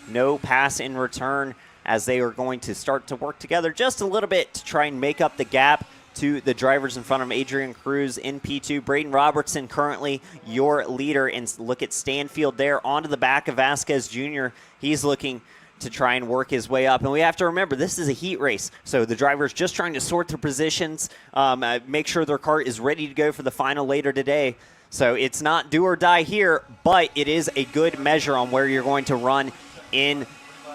No pass in return as they are going to start to work together just a little bit to try and make up the gap to the drivers in front of Adrian Cruz in P2. Braden Robertson currently your leader. And look at Stanfield there onto the back of Vasquez Jr. He's looking to try and work his way up. And we have to remember, this is a heat race. So the driver's just trying to sort their positions, make sure their kart is ready to go for the final later today. So it's not do or die here, but it is a good measure on where you're going to run in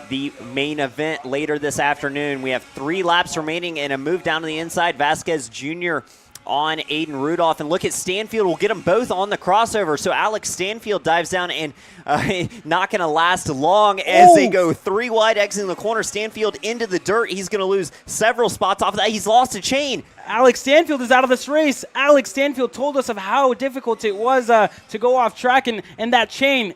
the main event later this afternoon. We have 3 laps remaining and a move down to the inside. Vasquez Jr. on Aiden Rudolph, and look at Stanfield. We'll get them both on the crossover. So Alex Stanfield dives down and not going to last long as they go 3 wide, exiting the corner. Stanfield into the dirt. He's going to lose several spots off of that. He's lost a chain. Alex Stanfield is out of this race. Alex Stanfield told us of how difficult it was to go off track, and that chain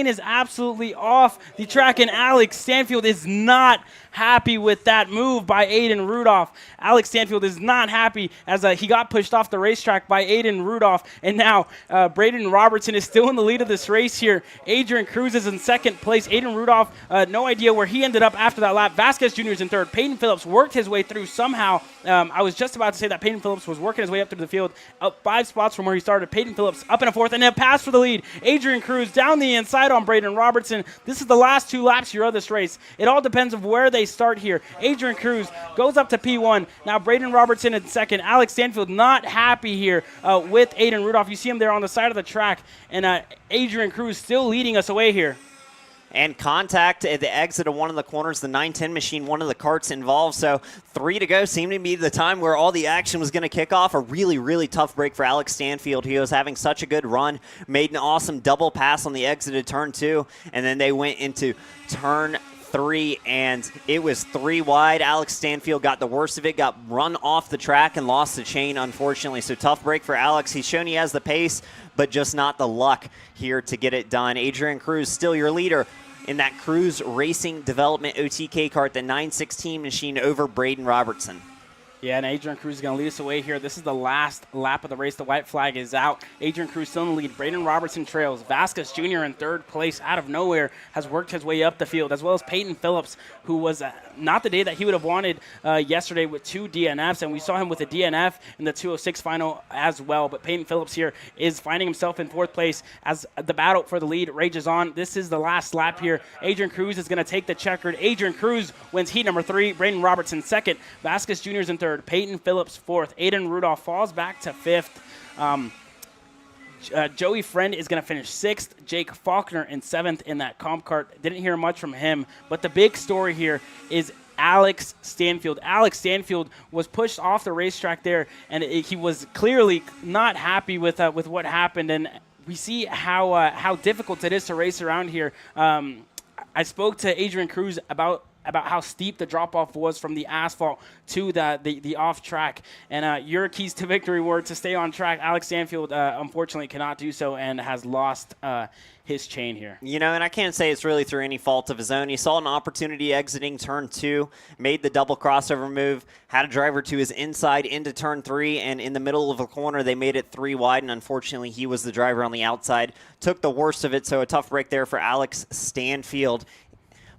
is absolutely off the track, and Alex Stanfield is not happy with that move by Aiden Rudolph. Alex Stanfield is not happy as he got pushed off the racetrack by Aiden Rudolph, and now Braden Robertson is still in the lead of this race here. Adrian Cruz is in second place. Aiden Rudolph, no idea where he ended up after that lap. Vasquez Jr. is in third. Peyton Phillips worked his way through somehow. I was just about to say that Peyton Phillips was working his way up through the field, up 5 spots from where he started. Peyton Phillips up in a 4th, and a pass for the lead. Adrian Cruz down the inside on Braden Robertson. This is the last 2 laps here of this race. It all depends of where they start here. Adrian Cruz goes up to P1. Now Braden Robertson in second. Alex Stanfield not happy here with Aiden Rudolph. You see him there on the side of the track, and Adrian Cruz still leading us away here. And contact at the exit of one of the corners, the 910 machine, one of the karts involved. So 3 to go seemed to be the time where all the action was going to kick off. A really, really tough break for Alex Stanfield. He was having such a good run, made an awesome double pass on the exit of turn 2, and then they went into turn 3, and it was 3 wide. Alex Stanfield got the worst of it, got run off the track and lost the chain, unfortunately. So tough break for Alex. He's shown he has the pace, but just not the luck here to get it done. Adrian Cruz still your leader. in that Cruise Racing Development OTK kart, the 916 machine over Braden Robertson. Yeah, and Adrian Cruz is going to lead us away here. This is the last lap of the race. The white flag is out. Adrian Cruz still in the lead. Braden Robertson trails. Vasquez Jr. in third place out of nowhere has worked his way up the field, as well as Peyton Phillips, who was not the day that he would have wanted yesterday with 2 DNFs, and we saw him with a DNF in the 206 final as well. But Peyton Phillips here is finding himself in fourth place as the battle for the lead rages on. This is the last lap here. Adrian Cruz is going to take the checkered. Adrian Cruz wins heat number 3. Braden Robertson second. Vasquez Jr. is in third. Peyton Phillips fourth. Aiden Rudolph falls back to fifth. Joey Friend is going to finish 6th. Jake Faulkner in 7th in that comp cart. Didn't hear much from him. But the big story here is Alex Stanfield. Alex Stanfield was pushed off the racetrack there, and he was clearly not happy with what happened. And we see how difficult it is to race around here. I spoke to Adrian Cruz about how steep the drop-off was from the asphalt to the off-track. And your keys to victory were to stay on track. Alex Stanfield, unfortunately, cannot do so and has lost his chain here. You know, and I can't say it's really through any fault of his own. He saw an opportunity exiting turn 2, made the double crossover move, had a driver to his inside into turn 3, and in the middle of the corner, they made it 3 wide, and unfortunately, he was the driver on the outside. Took the worst of it, so a tough break there for Alex Stanfield.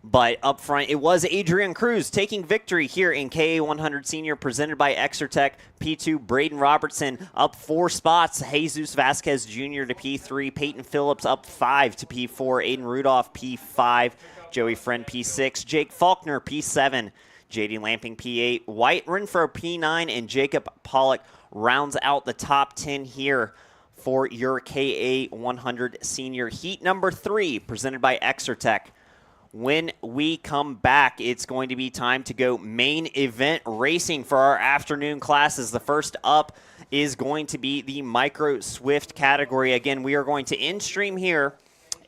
But up front, it was Adrian Cruz taking victory here in KA100 Senior, presented by Exertech. P2, Braden Robertson up 4 spots. Jesus Vasquez Jr. to P3. Peyton Phillips up 5 to P4. Aiden Rudolph P5. Joey Friend P6. Jake Faulkner P7. JD Lamping P8. White Renfro P9. And Jacob Pollock rounds out the top 10 here for your KA100 Senior. Heat number 3, presented by Exertech. When we come back, it's going to be time to go main event racing for our afternoon classes. The first up is going to be the Micro Swift category. Again, we are going to in-stream here,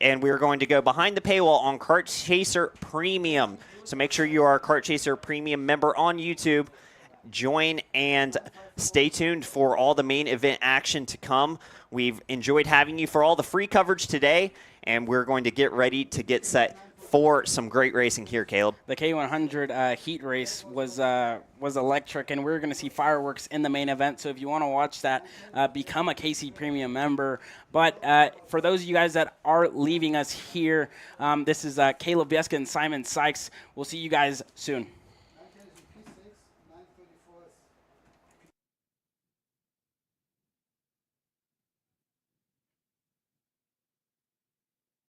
and we are going to go behind the paywall on Kart Chaser Premium. So make sure you are a Kart Chaser Premium member on YouTube. Join and stay tuned for all the main event action to come. We've enjoyed having you for all the free coverage today, and we're going to get ready to get set for some great racing here, Caleb. The K100 heat race was electric, and we're going to see fireworks in the main event. So if you want to watch that, become a KC Premium member. But for those of you guys that are leaving us here, this is Caleb Vieska and Simon Sykes. We'll see you guys soon.